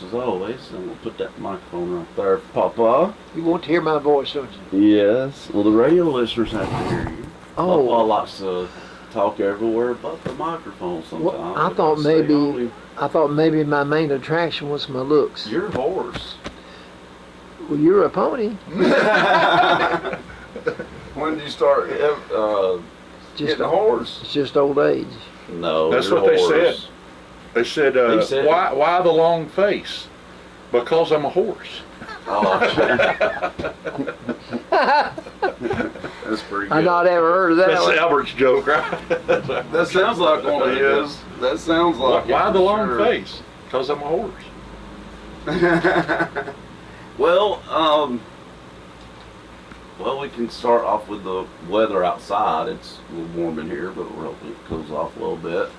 as always. I'm going to put that microphone right there for Papa. You want to hear my voice, don't you? Yes. Well, the radio listeners have to hear you. Oh. Papa likes to talk everywhere but the microphone sometimes. Well, I thought maybe my main attraction was my looks. You're a horse. Well, you're a pony. When did you start getting a horse? It's just old age. No, That's you're what a they horse. said. They said, He said why the long face? Because I'm a horse. Oh, that's pretty good. I not ever heard of that. That's one. Albert's joke, right? That sounds like one of his. That sounds like Why it the for long sure. face? Because I'm a horse. Well, we can start off with the weather outside. It's a little warm in here, but we're hoping it cools off a little bit.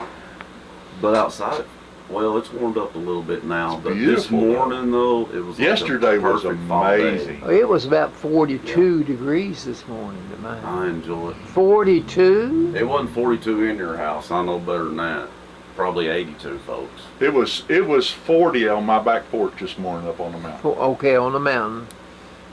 But outside, well, it's warmed up a little bit now. It's But this beautiful, morning, though, it was Yesterday like a was perfect fall day. amazing. It was about 42 degrees this morning at mine. I enjoy it. 42? It wasn't 42 in your house. I know better than that. Probably 82, folks. It was 40 on my back porch this morning up on the mountain. Okay, on the mountain.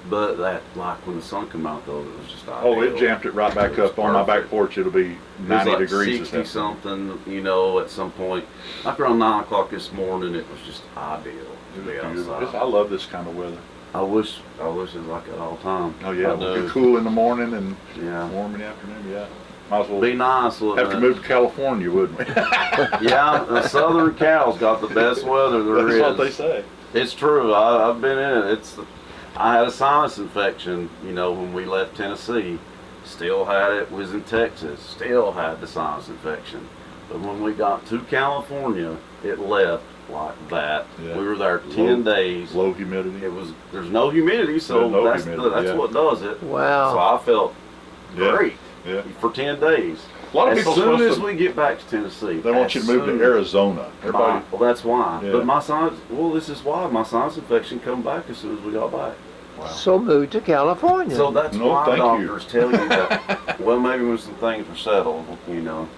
But that, like when the sun came out, though, it was just ideal. Oh, it jammed it right back It was up on my back perfect. porch. It'll be It 90 was like degrees 60 this afternoon. something, you know, at some point. Like around 9 o'clock this morning, it was just ideal to be outside. I love this kind of weather. I wish it was like that all the time. Oh yeah, I it'll do. be cool in the morning and Yeah. warm in the afternoon. Yeah, might as well Be nice. have to move to California, wouldn't we? Yeah, the Southern Cal's got the best weather there is. That's what they say. It's true. I've been in it. I had a sinus infection, you know, when we left Tennessee. Still had it. Was in Texas. Still had the sinus infection. But when we got to California, it left like that. Yeah. We were there 10 days. Low humidity. There's no humidity, so There's no that's humidity, yeah. what does it. Wow. So I felt Yeah. great Yeah. for 10 days. A lot of As people soon supposed as to- we get back to Tennessee, They want you to move to Arizona. Everybody. Well, that's why. Yeah. But my sinus, this is why my sinus infection come back as soon as we got back. Wow. So move to California. So that's No, why thank you. doctors tell you that. Well, maybe when some things are settled, you know.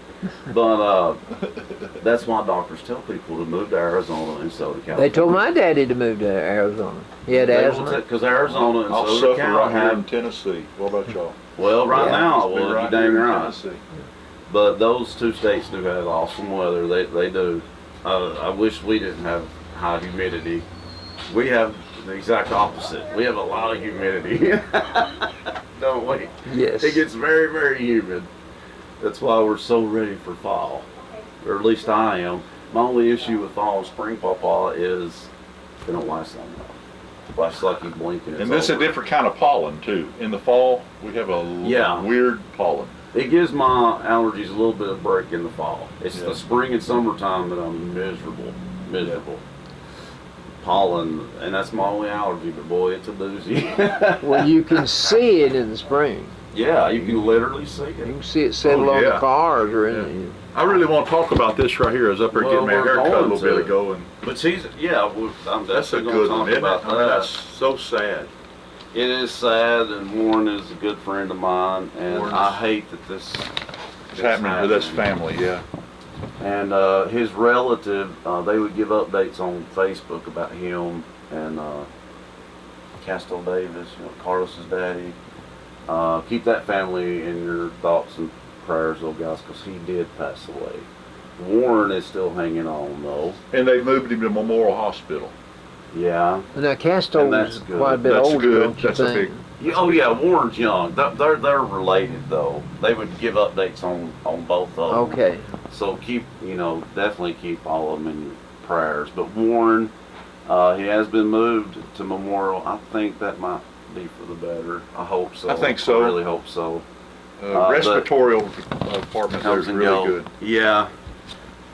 But that's why doctors tell people to move to Arizona instead of California. They told my daddy to move to Arizona. He had asthma. Because Arizona and I'll Southern suffer Cal right here in have. Tennessee. What about y'all? Well, right Yeah. now, It's been well, right you dang here in right. Tennessee. But those two states do have awesome weather. They do. I wish we didn't have high humidity. We have the exact opposite. We have a lot of humidity. Don't we? Yes. It gets very, very humid. That's why we're so ready for fall. Or at least I am. My only issue with fall and spring pawpaw is they don't last long enough. Lasts like you blink and it's And this is a over. different kind of pollen too. In the fall, we have a Yeah. weird pollen. It gives my allergies a little bit of break in the fall. It's Yeah. the spring and summertime that I'm miserable. Pollen, and that's my only allergy, but boy, it's a doozy. Well, you can see it in the spring. Yeah, you can literally see You it. can see it settle Oh, on yeah. the cars or in I really want to talk about this right here. I was up there Well, getting my we're hair cut a going little bit to. ago, and But I'm that's a definitely good going one, to isn't talk it? about I mean, that. that's so sad. It is sad, and Warren is a good friend of mine, and Warren's- I hate that this It's happening to this family, yeah. And his relative, they would give updates on Facebook about him and Castle Davis, you know, Carlos's daddy. Keep that family in your thoughts and prayers, though, guys, because he did pass away. Warren is still hanging on, though. And they moved him to Memorial Hospital. Yeah. Now, And Casto's that's good. quite a bit That's older, good. don't you That's a think? Oh yeah, Warren's young. They're related though. They would give updates on both of them. Okay. So definitely keep all of them in your prayers. But Warren, he has been moved to Memorial. I think that might be for the better. I hope so. I think so. I really hope so. Respiratory department there is Comes and really go. good. Yeah.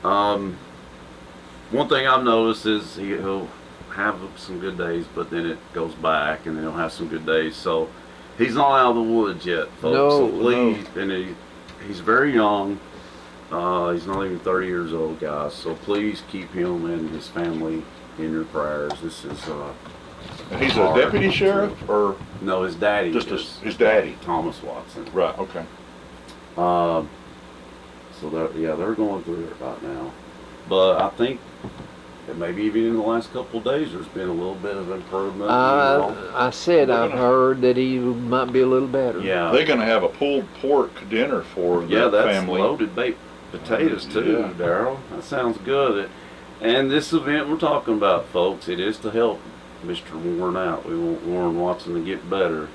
One thing I've noticed is he'll have some good days, but then it goes back, and then he'll have some good days. So he's not out of the woods yet, folks. No, so please, and he's very young. He's not even 30 years old, guys. So please keep him and his family in your prayers. This is And he's a hard. deputy sheriff, or no, his daddy, just is his daddy? Thomas Watson. Right. Okay. So they're going through it right now. But I think And maybe even in the last couple of days, there's been a little bit of improvement. You know. I said I've heard that he might be a little better. Yeah. They're gonna have a pulled pork dinner for Yeah, the that's family. loaded baked potatoes too, Yeah. Daryl. That sounds good. And this event we're talking about, folks, it is to help Mr. Warren out. We want Warren Watson to get better,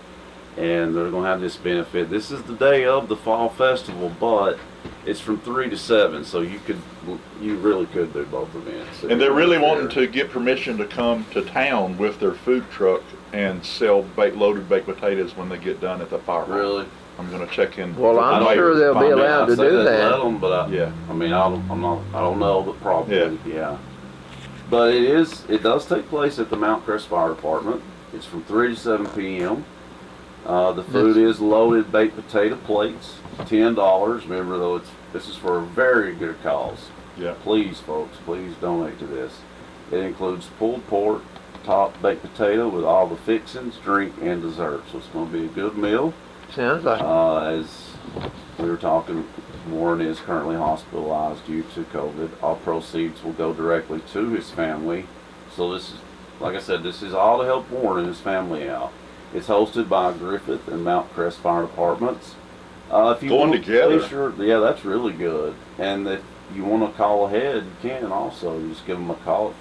and they're going to have this benefit. This is the day of the fall festival, but it's from 3 to 7, so you really could do both events. And they're really wanting to get permission to come to town with their food truck and sell loaded baked potatoes when they get done at the fire hall. Really? I'm gonna check in. Well, with the I'm mayor sure they'll be find out. allowed to I'd say do they'd that. Let them, but Yeah. I mean, I don't know, but probably, yeah. But it does take place at the Mount Crest Fire Department. It's from 3 to 7 p.m. The food is loaded baked potato plates, $10. Remember though, this is for a very good cause. Yeah. Please, folks, please donate to this. It includes pulled pork, topped baked potato with all the fixings, drink, and dessert. So it's going to be a good meal. Sounds like As we were talking, Warren is currently hospitalized due to COVID. All proceeds will go directly to his family. So this is, like I said, this is all to help Warren and his family out. It's hosted by Griffith and Mount Crest Fire Departments. If you Going want, together. yeah, that's really good. And if you want to call ahead, you can also. You just give them a call at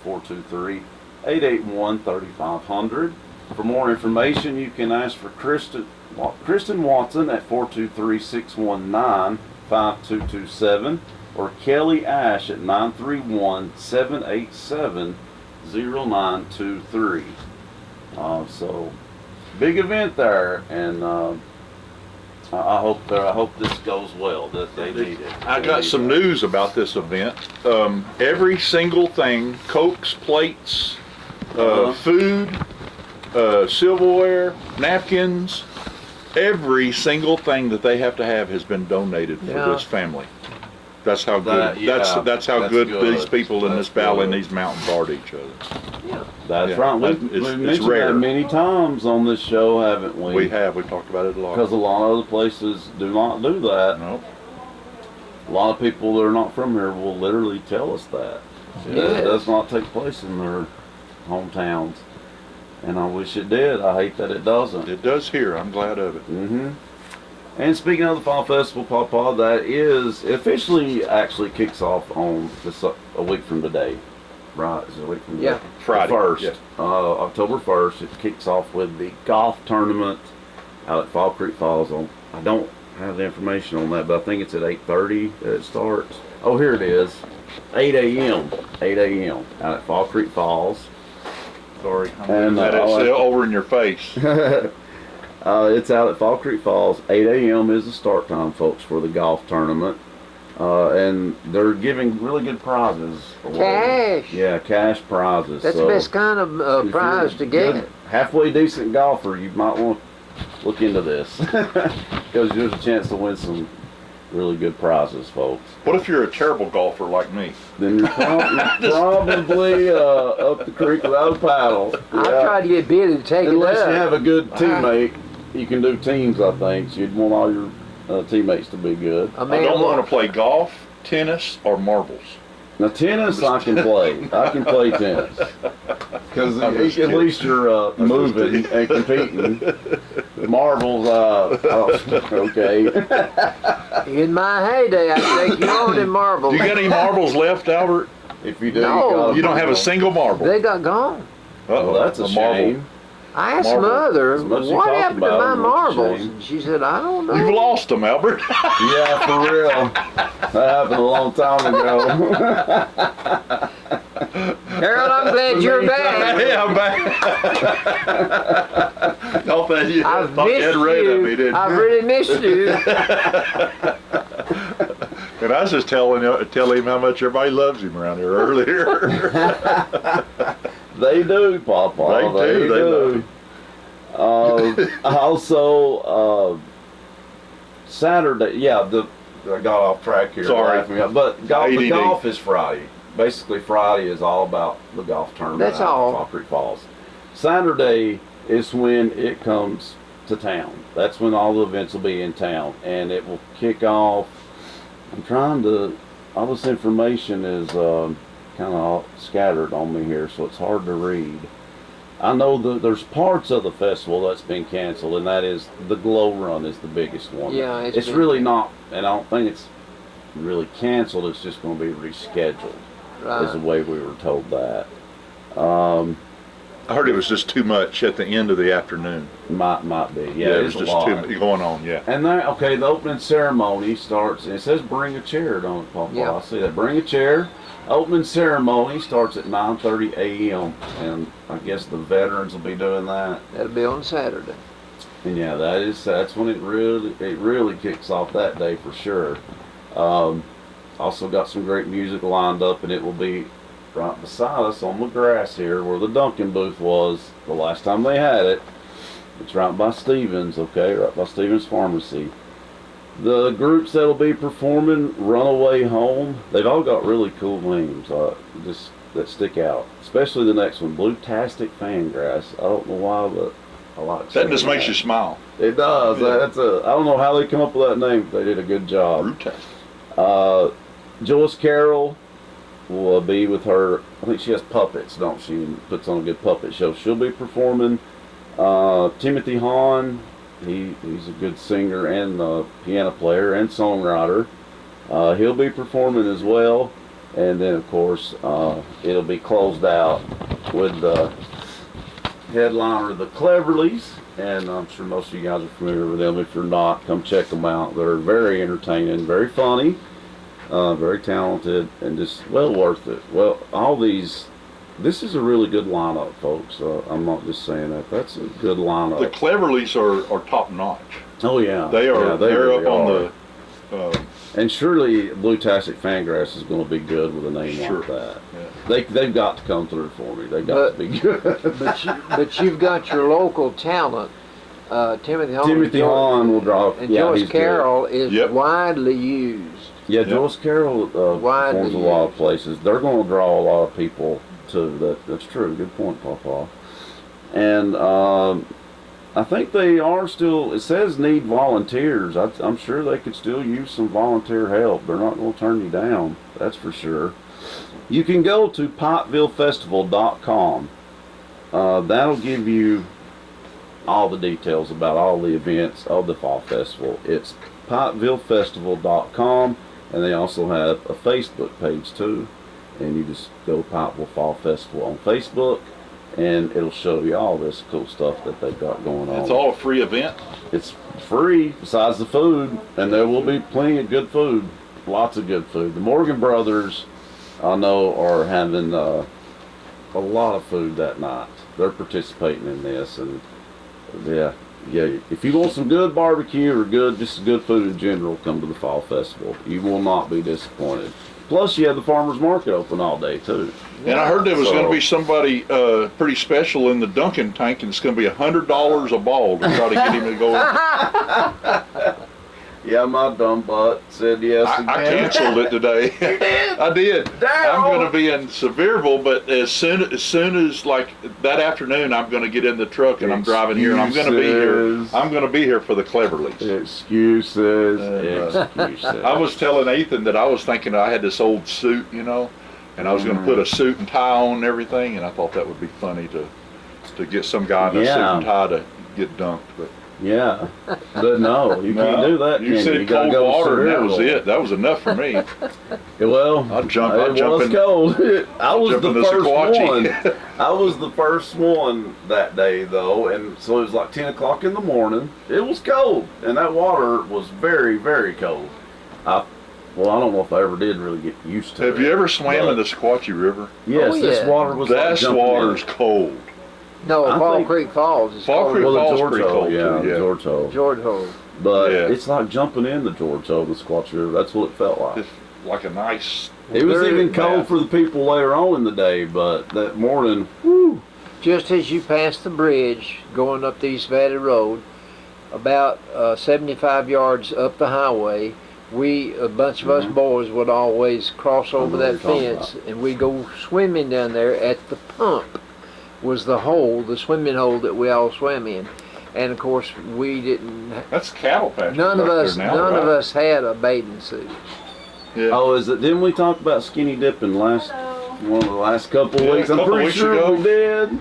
423-881-3500. For more information, you can ask for Kristen Watson at 423-619-5227 or Kelly Ash at 931-787-0923. So big event there, and I hope this goes well. That they need it. I got some news about this event. Every single thing, Cokes, plates, food, silverware, napkins, every single thing that they have to have has been donated for this family. That's how good. That's how good these people in this valley and these mountains are to each other. yeah. That's right. We've mentioned rare. that many times on this show, haven't we? We have. We talked about it a lot. Because a lot of other places do not do that. No. A lot of people that are not from here will literally tell us that. It does not take place in their hometowns. And I wish it did. I hate that it doesn't. It does here. I'm glad of it. Mm-hmm. And speaking of the Fall Festival, Pawpaw, that is officially actually kicks off on a week from today. Right? Is it a week from today? Yeah. Friday. The 1st. Yeah. October 1st. It kicks off with the golf tournament out at Fall Creek Falls. I don't have the information on that, but I think it's at 8:30 that it starts. Oh, here it is. 8 a.m. 8 a.m. out at Fall Creek Falls. Sorry. And, That is over in your face. It's out at Fall Creek Falls. 8 a.m. is the start time, folks, for the golf tournament. And they're giving really good prizes. Cash. Yeah, cash prizes. That's the best kind of if prize you're to get. good, halfway decent golfer, you might want to look into this. Because there's a chance to win some really good prizes, folks. What if you're a terrible golfer like me? Then you're probably up the creek without a paddle. I tried to get Billy to take Unless it up. you have a good teammate, you can do teams, I think. So you'd want all your teammates to be good. I I don't want to play golf, tennis, or marbles. Now, tennis I can play. I can play tennis. Because at least you're moving and competing. Marbles, okay. In my heyday, I'd take you on in marbles. Do you got any marbles left, Albert? If you do, No. You don't have a single marble. They got gone. Well, that's a shame. I asked Marble. Mother, As much as you what talk happened to about my them, it's a marbles? shame. And she said, I don't know. You've lost them, Albert. Yeah, for real. That happened a long time ago. Harold, I'm glad you're back. Yeah, I'm back. Thought that you I've thought you missed had rid of me, you. didn't I've you? really missed you. And I was just telling him how much everybody loves him around here earlier. They do, Papa. They do. They love him. Also, Saturday. Yeah, I got off track here. Sorry. But the ADD. golf is Friday. Basically, Friday is all about the golf tournament. That's out at all. Fall Creek Falls. Saturday is when it comes to town. That's when all the events will be in town, and it will kick off. I'm trying to. All this information is kind of scattered on me here, so it's hard to read. I know that there's parts of the festival that's been canceled, and that is the Glow Run is the biggest one. Yeah, it's been really not, and I don't think it's really canceled. It's just going to be rescheduled. right. Is the way we were told that. I heard it was just too much at the end of the afternoon. Might be. Yeah, it was just too much going on. Yeah. And then, okay, the opening ceremony starts, and it says bring a chair, don't it, Papa? Yeah. I see that. Bring a chair. Opening ceremony starts at 9:30 a.m. And I guess the veterans will be doing that. That'll be on Saturday. And yeah, that's when it really kicks off that day for sure. Also got some great music lined up, and it will be right beside us on the grass here where the Dunkin' booth was the last time they had it. It's right by Stevens, okay, right by Stevens Pharmacy. The groups that'll be performing, Runaway Home, they've all got really cool names just that stick out. Especially the next one, Blue-tastic Fangrass. I don't know why, but I like That just makes that. you smile. It does. Yeah. I don't know how they come up with that name, but they did a good job. Blue-tastic. Joyce Carroll will be with her. I think she has puppets, don't she? And puts on a good puppet show. She'll be performing. Timothy Hahn, he's a good singer and piano player and songwriter. He'll be performing as well. And then, of course, it'll be closed out with the headliner, the Cleverleys. And I'm sure most of you guys are familiar with them. If you're not, come check them out. They're very entertaining, very funny. Very talented, and just well worth it. Well, this is a really good lineup, folks. I'm not just saying that. That's a good lineup. The Cleverleys are top notch. Oh yeah, They are. Yeah, they're really up on are. the. And surely Blue-tastic Fangrass is going to be good with a name Sure. like that. Yeah. They've got to come through for me. They've got to be good. But you've got your local talent. Timothy Hahn. Timothy Hahn will draw. And Yeah, Joyce he's Carroll is Yep. widely used. Yeah, Joyce Carroll performs a lot of places. They're going to draw a lot of people too. That's true. Good point, Papa. And I think they are still. It says need volunteers. I'm sure they could still use some volunteer help. They're not going to turn you down. That's for sure. You can go to pikevillefestival.com. That'll give you all the details about all the events of the fall festival. It's pikevillefestival.com. And they also have a Facebook page too. And you just go Pikeville Fall Festival on Facebook, and it'll show you all this cool stuff that they've got going on. It's all a free event. It's free besides the food, and there will be plenty of good food. Lots of good food. The Morgan brothers, I know, are having a lot of food that night. They're participating in this, and yeah. If you want some good barbecue or just good food in general, come to the Fall Festival. You will not be disappointed. Plus, you have the farmers market open all day too. And I heard there was going to be somebody pretty special in the Dunkin' tank, and it's going to be $100 a ball to try to get him to go. Yeah, my dumb butt said yes again. I canceled it today. You did? I did. Damn. I'm going to be in Sevierville, but as soon as like that afternoon, I'm going to get in the truck and I'm driving here, and I'm going to be here. I'm going to be here for the Cleverleys. Excuses. Excuses. I was telling Ethan that I was thinking I had this old suit, and I was going to put a suit and tie on and everything, and I thought that would be funny to get some guy in a suit and tie to get dunked, but. Yeah, but no, you can't do that. You said cold water, and that was it. That was enough for me. Well, I'd jump it was in, cold. I was the first one. Sequatchie. I was the first one that day, though, and so it was like 10 o'clock in the morning. It was cold, and that water was very, very cold. I don't know if I ever did really get used to it. Have you ever swam in the Sequatchie River? Yes, Oh, this yeah. water was like That jumping water's in. cold. No, I Fall think- Creek Falls is Fall called Creek Well, the Falls George pretty Hole, cold, yeah, too, yeah. George Hole. George Hole. But Yeah. it's like jumping in the George Hole, the Squatch River. That's what it felt like. It's like a nice. It was Very even cold bad. for the people later on in the day, but that morning, whew. Just as you pass the bridge going up the East Valley Road, about 75 yards up the highway, a bunch of us boys would always cross over know what that you're talking fence, and we'd go swimming down there at the pump. Was the hole, the swimming hole that we all swam in, and of course we didn't. That's cattle pasture. None of back us, there now, none of right? us had a bathing suit. Yeah. Oh, is it? Didn't we talk about skinny dipping last? Hello. One of the last couple Yeah, weeks. a I'm couple pretty weeks sure ago. we did.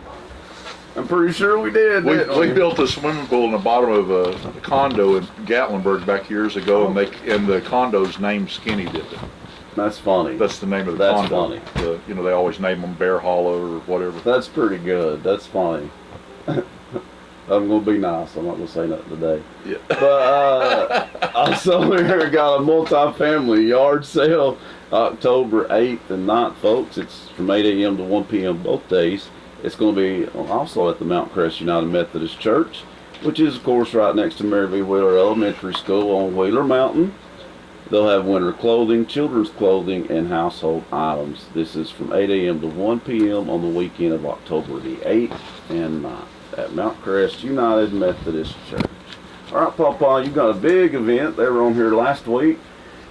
I'm pretty sure we did. We didn't built a swimming pool in the bottom of a condo in Gatlinburg back years ago, and the condo's named Skinny Dipping. That's funny. That's the name of the That's condo. funny. They always name them Bear Hollow or whatever. That's pretty good. That's funny. I'm gonna be nice. I'm not gonna say nothing today. Yeah. But also here got a multi-family yard sale October 8th and 9th, folks. It's from 8 a.m. to 1 p.m. both days. It's going to be also at the Mount Crest United Methodist Church, which is, of course, right next to Mary V. Wheeler Elementary School on Wheeler Mountain. They'll have winter clothing, children's clothing, and household items. This is from 8 a.m. to 1 p.m. on the weekend of October the 8th and 9th at Mount Crest United Methodist Church. All right, Papa, you got a big event. They were on here last week,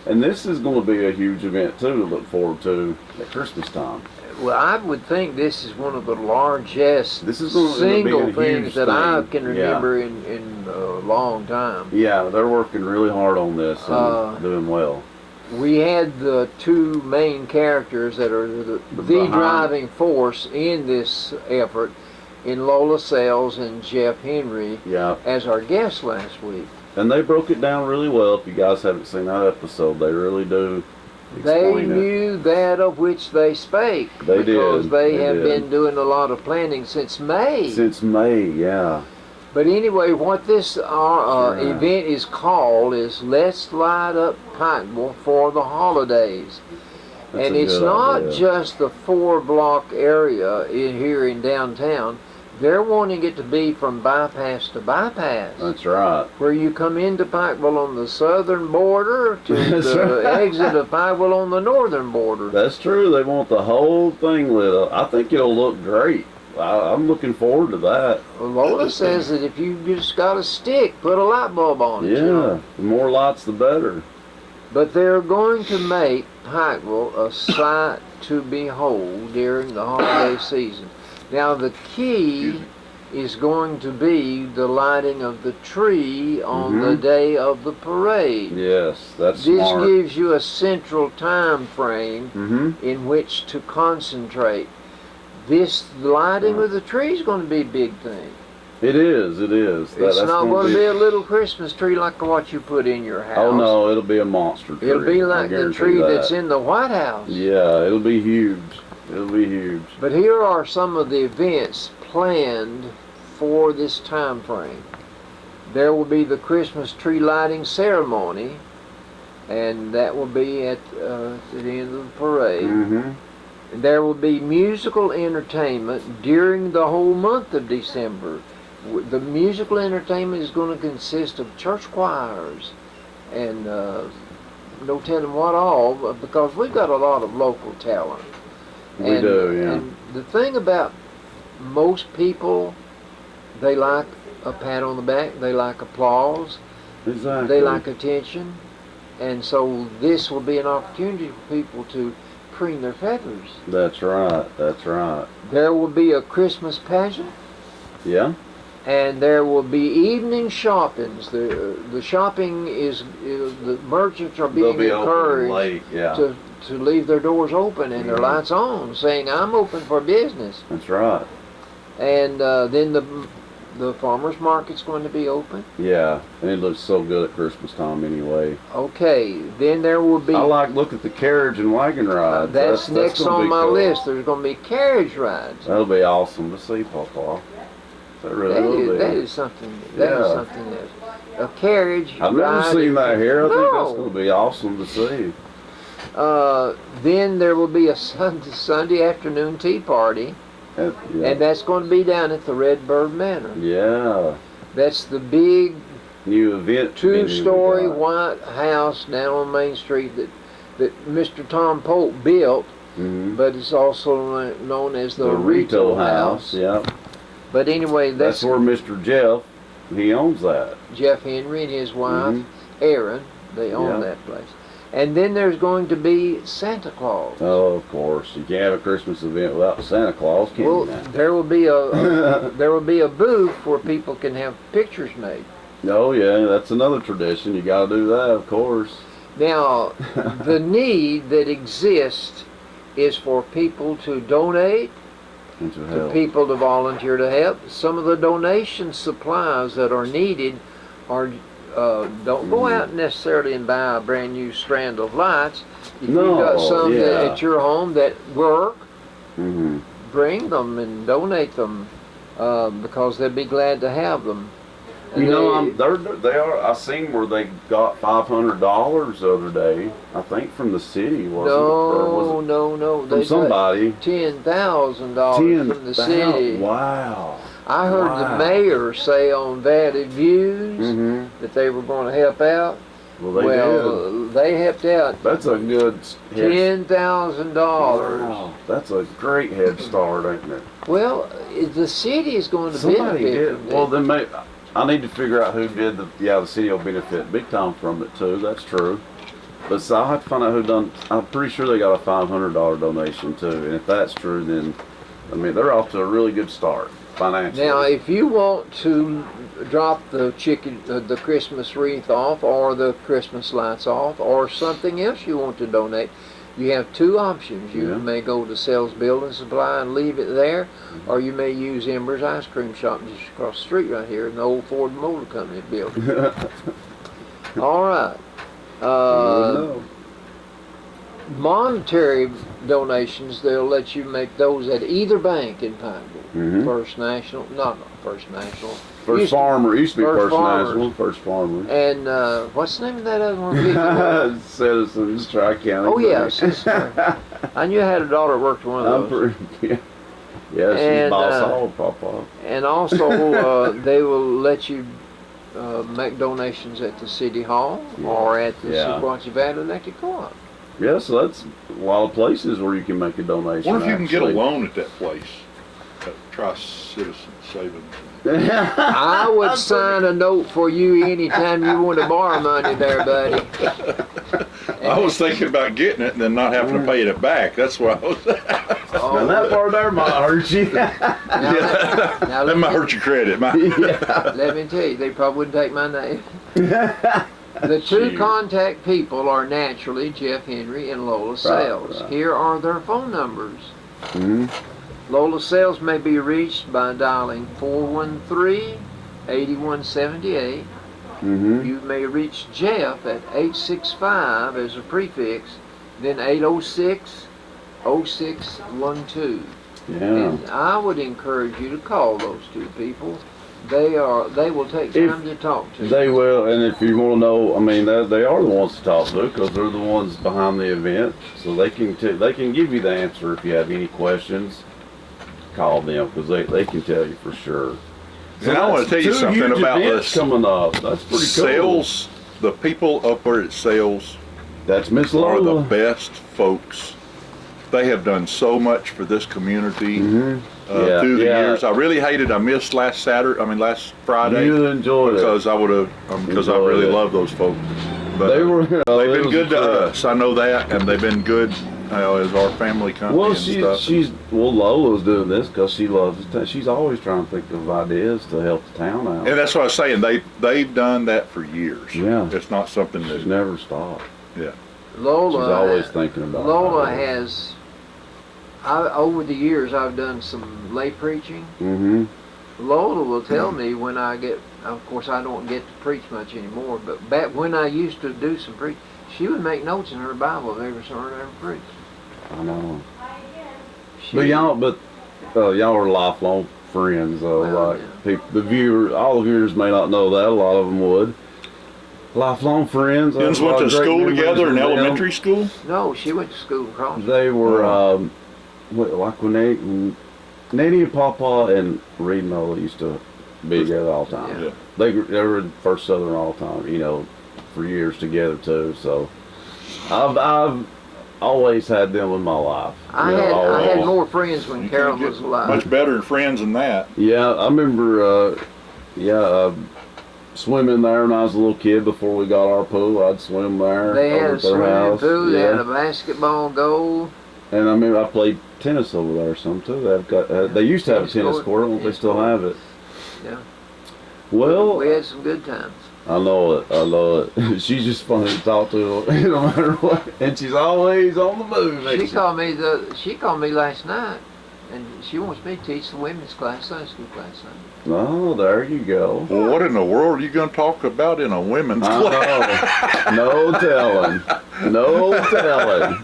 and this is going to be a huge event, too, to look forward to at Christmas time. Well, I would think this is one of the largest This is gonna be a single huge things that I thing. can remember in a long time. Yeah, they're working really hard on this and doing well. We had the two main characters that are the behind- driving force in this effort in Lola Sells and Jeff Henry Yeah, as our guests last week. and they broke it down really well. If you guys haven't seen that episode, they really do They explain it. knew that of which they spake. They because did. they They have did. been doing a lot of planning since May. Since May, yeah. But anyway, what this Sure. event is called is Let's Light Up Pikeville for the Holidays. That's And a it's good not idea. just the 4-block area here in downtown. They're wanting it to be from bypass to bypass, That's right. where you come into Pikeville on the southern border to That's the right. exit of Pikeville on the northern border. That's true. They want the whole thing lit up. I think it'll look great. I'm looking forward to that. Lola says that if you just got a stick, put a light bulb on it. you know. Yeah, the more lights, the better. But they're going to make Pikeville a sight to behold during the holiday season. Now the key is going to be the lighting of the tree on the day of the parade. Yes, that's This smart. gives you a central time frame Mm-hmm. in which to concentrate. This lighting of the tree is going to be a big thing. It is. It is. It's That's not gonna going to be a little Christmas tree like what you put in your house. Oh no, it'll be a monster tree. It'll be I like the guarantee tree that. that's in the White House. Yeah, it'll be huge. It'll be huge. But here are some of the events planned for this time frame. There will be the Christmas tree lighting ceremony, and that will be at the end of the parade. Mm-hmm. There will be musical entertainment during the whole month of December. The musical entertainment is going to consist of church choirs and no telling what all, because we've got a lot of local talent. We do, yeah. And the thing about most people, they like a pat on the back, they like applause, Exactly. they like attention, and so this will be an opportunity for people to preen their feathers. That's right. That's right. There will be a Christmas pageant, Yeah. and there will be evening shoppings. The shopping is the merchants are They'll being be open encouraged late. Yeah. to leave their doors open and their Mhm. lights on, saying I'm open for business. That's right. And then the farmers market's going to be open. Yeah. And it looks so good at Christmas time anyway. Okay, then there will be. I like look at the carriage and wagon rides. that's next gonna on be my cool. list. There's going to be carriage rides. That'll be awesome to see, Papa. That really That will is, be. that is something. That is Yeah. something that a carriage. I've never ride seen that here. I think that's No. going to be awesome to see. Then there will be a Sunday afternoon tea party, Yeah. and that's going to be down at the Redbird Manor. Yeah. That's the big New event. two-story venue we got. white house down on Main Street that Mr. Tom Polk built, Mhm. but it's also known as the, The Rito Rito House. Yeah. But anyway, That's where Mr. Jeff, he owns that. Jeff Henry and his wife, Mhm. Erin, they own Yeah. that place. And then there's going to be Santa Claus. Oh, of course. You can't have a Christmas event without Santa Claus, can Well, you? Now? there will be there will be a booth where people can have pictures made. Oh, yeah. That's another tradition. You got to do that, of course. Now, the need that exists is for people to donate, Into to help. people to volunteer to help. Some of the donation supplies that are needed are, don't go out necessarily and buy a brand new strand of lights. If No, you've got some yeah. that, at your home that work, Mm-hmm. bring them and donate them, because they'd be glad to have them. And You know, they- they are. I seen where they got $500 the other day. I think from the city, was it? Or was it no. from They got somebody? $10,000 from the city. Wow. I heard Wow. the mayor say on Valley Views Mm-hmm. that they were going to help out. Well, they did. They helped out That's a good head. $10,000. Wow. That's a great head start, ain't it? Well, the city is going to Somebody benefit did. from Well, this. then I need to figure out who did the. Yeah, the city will benefit big time from it too. That's true. But so I'll have to find out who done. I'm pretty sure they got a $500 donation too. And if that's true, then I mean they're off to a really good start financially. Now, if you want to drop the the Christmas wreath off, or the Christmas lights off, or something else you want to donate, you have two options. You Yeah. may go to Sales Building Supply and leave it there, or you may use Ember's Ice Cream Shop just across the street right here in the old Ford Motor Company building. All right. No. Monetary donations, they'll let you make those at either bank in Pikeville. Mhm. First National, not First National. First Used to- Farmer used to be First First Farmers. National. First Farmer. And what's the name of that other one? Citizens Tri-County. Oh, yeah, sister. I knew I had a daughter that worked at one I'm of those. pretty. Yeah, she's And, boss all Papa. And also, they will let you make donations at the City Hall or at the Yeah. Sequatchie Valley Electric Co-op. Yeah, so that's a lot of places where you can make a donation. What if you can get a actually. loan at that place? At Tri-Citizen Savings. I would sign a note for you anytime you want to borrow money there, buddy. I was thinking about getting it and then not having to pay it back. That's what I was. Now that part there might hurt you. Now, That let, might hurt your credit. Yeah. let me tell you, they probably wouldn't take my name. The two Shoot. contact people are naturally Jeff Henry and Lola Sales. right. Here are their phone numbers. Mhm. Lola Sales may be reached by dialing 413-8178. Mhm. You may reach Jeff at 865 as a prefix, then 806-0612. Yeah. And I would encourage you to call those two people. They will take If time to talk to you. They will, and if you want to know, I mean, they are the ones to talk to because they're the ones behind the event, so they can give you the answer if you have any questions. Call them because they can tell you for sure. And I want to tell you two something huge about events this. coming up. That's pretty cool. Sales, the people up where it sales That's Miss are the Lola. best folks. They have done so much for this community Mhm. Yeah, through the yeah. years. I really hated I missed last Friday You enjoyed it. because I would have because I Enjoyed really it. love those folks. But They were. they've it been was good to a trip. us. I know that, and they've been good as our family company Well, and stuff. Lola's doing this because she loves it. She's always trying to think of ideas to help the town out. And that's what I was saying. They've done that for years. Yeah. It's not something She's new. never stopped. Lola, She's always thinking about Lola ideas. has, over the years, I've done some lay preaching. Mm-hmm. Lola will tell me when I get, of course I don't get to preach much anymore, but back when I used to do some preach, she would make notes in her Bible of every sermon I ever preached. I know. She, But y'all are lifelong friends, though. Well, Like all the viewers may not know that. A lot of them would. Lifelong friends. You guys went to school together in elementary school? No, she went to school in Crossville. They were like when Nanny and Papa and Reed and Lola used to be together all the time. Yeah. They were in First Southern all the time. For years together too. So I've always had them in my life. I had more friends when You Carol can't was get alive. much better than friends than that. Yeah, I remember. Swimming there when I was a little kid before we got our pool. I'd swim there. They had over a at their swimming house. pool, they Yeah. had a basketball goal. And I remember I played tennis over there some too. They used to have a Tennis tennis court. court. I don't know if they still have it. Yeah. Well, We had some good times. I know it. I know it. She's just funny to talk to, no matter what. And she's always on the move. ain't She called me last night, and she wants me to teach the women's class, Sunday school class Sunday. Oh, there you go. Well, what in the world are you going to talk about in a women's class? No telling. No telling.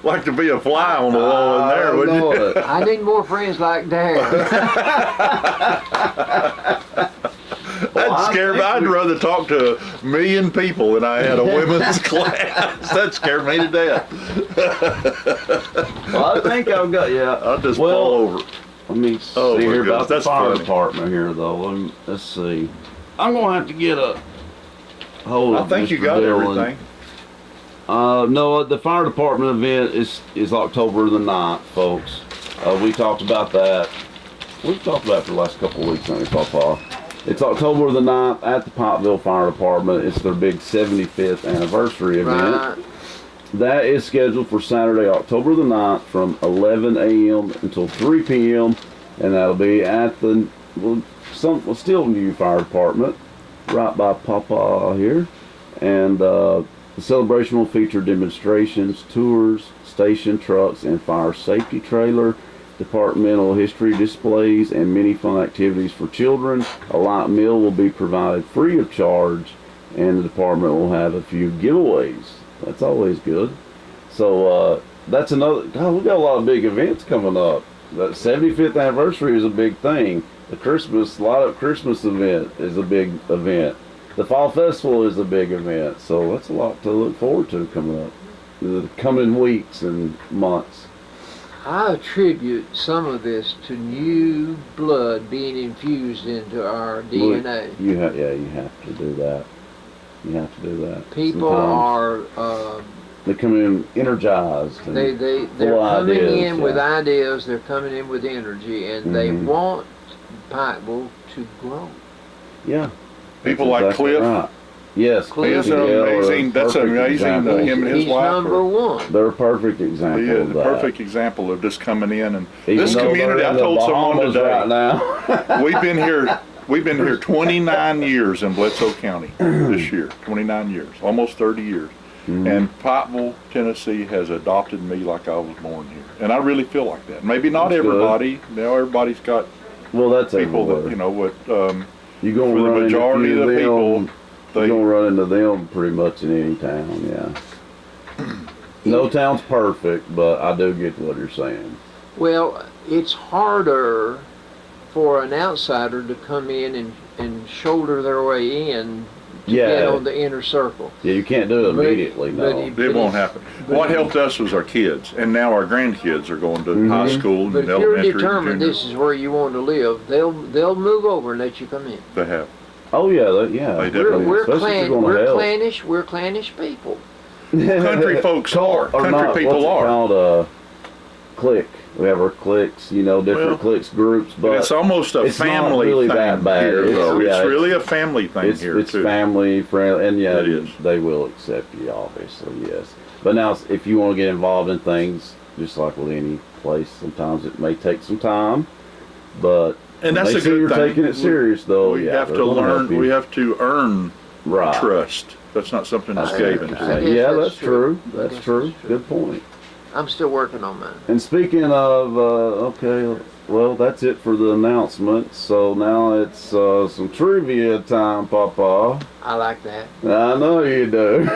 Like to be a fly on the wall in there, wouldn't you? I need more friends like Darren. That'd scare me. I'd rather talk to 1 million people than I had a women's class. That scared me to death. Well, I think I've got, I'll just fall over. Let me Oh, see my here goodness, about the that's fire funny. department here, though. Let's see. I'm going to have to get a hold I of think you Mr. got Dillon. everything. No, the fire department event is October the 9th, folks. We talked about that. We've talked about it for the last couple of weeks, haven't we, Papa? It's October the 9th at the Pikeville Fire Department. It's their big 75th anniversary event. Right. That is scheduled for Saturday, October the 9th from 11 a.m. until 3 p.m. And that'll be at the still new fire department right by Papa here. And the celebration will feature demonstrations, tours, station trucks, and fire safety trailer, departmental history displays, and many fun activities for children. A light meal will be provided free of charge, and the department will have a few giveaways. That's always good. So that's another. God, we got a lot of big events coming up. The 75th anniversary is a big thing. A lot of Christmas event is a big event. The Fall Festival is a big event. So that's a lot to look forward to coming up in the coming weeks and months. I attribute some of this to new blood being infused into our DNA. You have to do that. You have to do that. People Sometimes are they come in energized. And they're full coming ideas, in with ideas. They're coming in with energy, and they Mhm. want Pikeville to grow. Yeah. People That's like exactly Cliff. Right. Yes, Cliff That's is amazing. That's amazing. Him and his He's wife. number one. They're a perfect example He is of a that. perfect example of just coming in and Even this though community. they're I in the told someone Bahamas today. right now. We've been here 29 years in Bledsoe County this year. 29 years, almost 30 years. And Pikeville, Tennessee has adopted me like I was born here. And I really feel like that. Maybe not That's good. everybody. You know, everybody's got Well, that's people everywhere. that, you know, what, You're gonna for the run majority into of the them, people, you're they, gonna run into them pretty much in any town. Yeah. No town's perfect, but I do get what you're saying. Well, it's harder for an outsider to come in and shoulder their way in to get on the inner circle. Yeah, you can't do it But- immediately. but No. it- it won't happen. What helped us was our kids. And now our grandkids are going to high school and But if you're elementary. determined junior. this is where you want to live, they'll move over and let you come in. They have. Oh yeah, yeah. They definitely- We're Especially if you're gonna help. we're clannish people. Country folks are. Or Country not, people what's it are. called? Clique. We have our cliques, different Well, cliques, groups, but It's almost a it's not family really thing that bad. here, It's- though. yeah, It's really a family thing it's here, too. family friendly, and yeah, It is. they will accept you, obviously, yes. But now, if you want to get involved in things, just like with any place, sometimes it may take some time, but And that's they a see good you're thing. taking it serious, though. We yeah, have they're to gonna help learn, you. we have to earn right. trust. That's not something that's I given. guess Yeah, that's that's true. true. I That's guess true. that's true. Good point. I'm still working on mine. And speaking of, okay, well, that's it for the announcements. So now it's some trivia time, Papa. I like that. I know you do.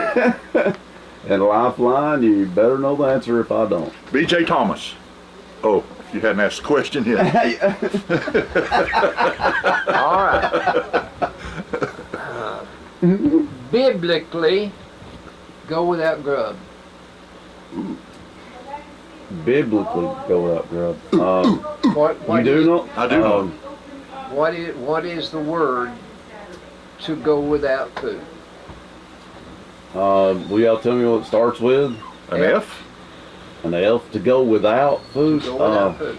And Lifeline, you better know the answer if I don't. B.J. Thomas. Oh, you hadn't asked the question yet. All right. Biblically, go without grub. Biblically, go without grub. What You do is- know? I do know. What is the word to go without food? Will y'all tell me what it starts with? An F? An F, to go without food? Go without food.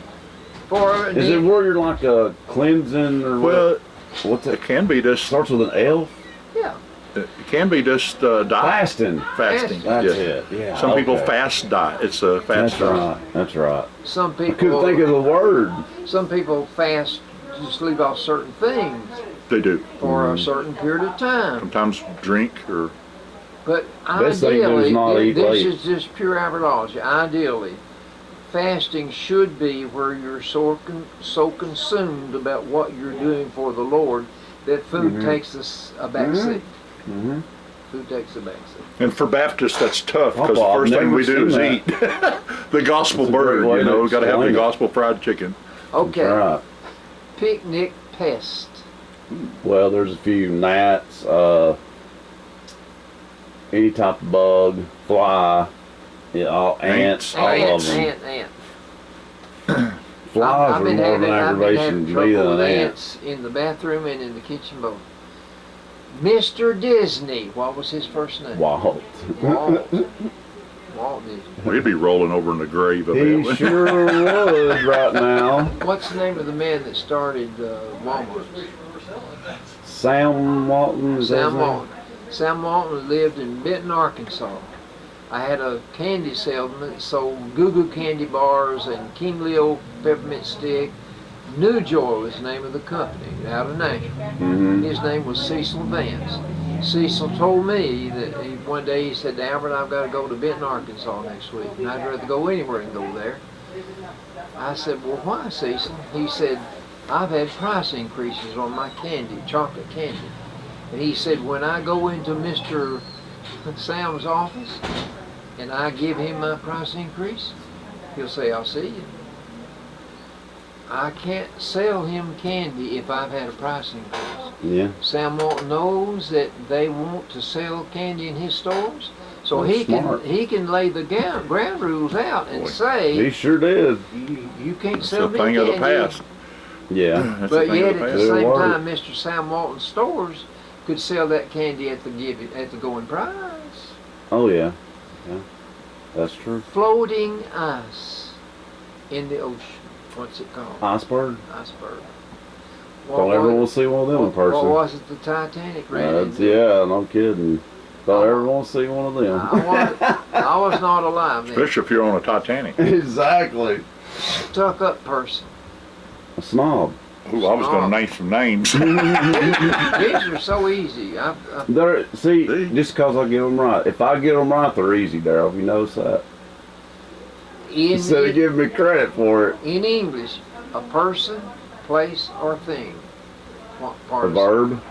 For Is it where you're like cleansing or Well, what? What's it? it can be just, Starts with an L? yeah. it can be just diet. Fasting. Fasting. That's yeah. it. Yeah. Some people okay. fast diet. It's a fast That's right. That's right. Some I couldn't think people of the word. some people fast just leave off certain things. They do. for a certain period of time. Sometimes drink or But Best thing to do is ideally, not eat this late. is just pure averology. Ideally, fasting should be where you're so consumed about what you're doing for the Lord that food takes a back seat. Mm-hmm. Food takes a back seat. and for Baptists that's tough because Papa, the first I've thing never we do is seen eat the gospel That's a great bird. way You to know, we got to have the explain it. gospel fried chicken. Okay, Right. picnic pest. Well, there's a few gnats, any type of bug, fly, yeah, all ants, all of them. Ant. Flies I've are been more of having, an I've been aggravation having to me trouble than with an ant. ants in the bathroom and in the kitchen both. Mr. Disney, what was his first name? Walt. Walt. Walt Disney. We'd be rolling over in the grave of He that. sure would right now. What's the name of the man that started Walmart? Sam Walton. Is that his Sam name? Walton. Sam Walton lived in Benton, Arkansas. I had a candy salesman that sold Goo Goo candy bars and King Leo peppermint stick. New Joy was the name of the company out of Nashville. Mm-hmm. His name was Cecil Vance. Cecil told me that one day he said, Albert, I've got to go to Benton, Arkansas next week, and I'd rather go anywhere than go there. I said, well, why, Cecil? He said, I've had price increases on my candy, chocolate candy. And he said, when I go into Mr. Sam's office and I give him my price increase, he'll say, I'll see you. I can't sell him candy if I've had a price increase. Yeah. Sam Walton knows that they want to sell candy in his stores, so That's he smart. can lay the ground rules out and Boy. He say sure did. you can't It's sell a me thing of the candy. past. Yeah. That's a But thing yet of the at past. the It'll same work. time, Mr. Sam Walton stores could sell that candy at the going price. Oh yeah. Yeah. That's true. Floating ice in the ocean. What's it called? Iceberg. Iceberg. Don't ever want to see one of them in What person. was it? The Titanic ran That's, into? yeah, no kidding. Don't ever want to see one of them. I was not alive then. Especially if you're on a Titanic. Exactly. Stuck up person. A snob. Ooh, I was going to name some names. These are so easy. See, See? just because I get them right. If I get them right, they're easy, Daryl. You notice that? Instead of giving me credit for it. In English, a person, place, or thing. What part A is- verb,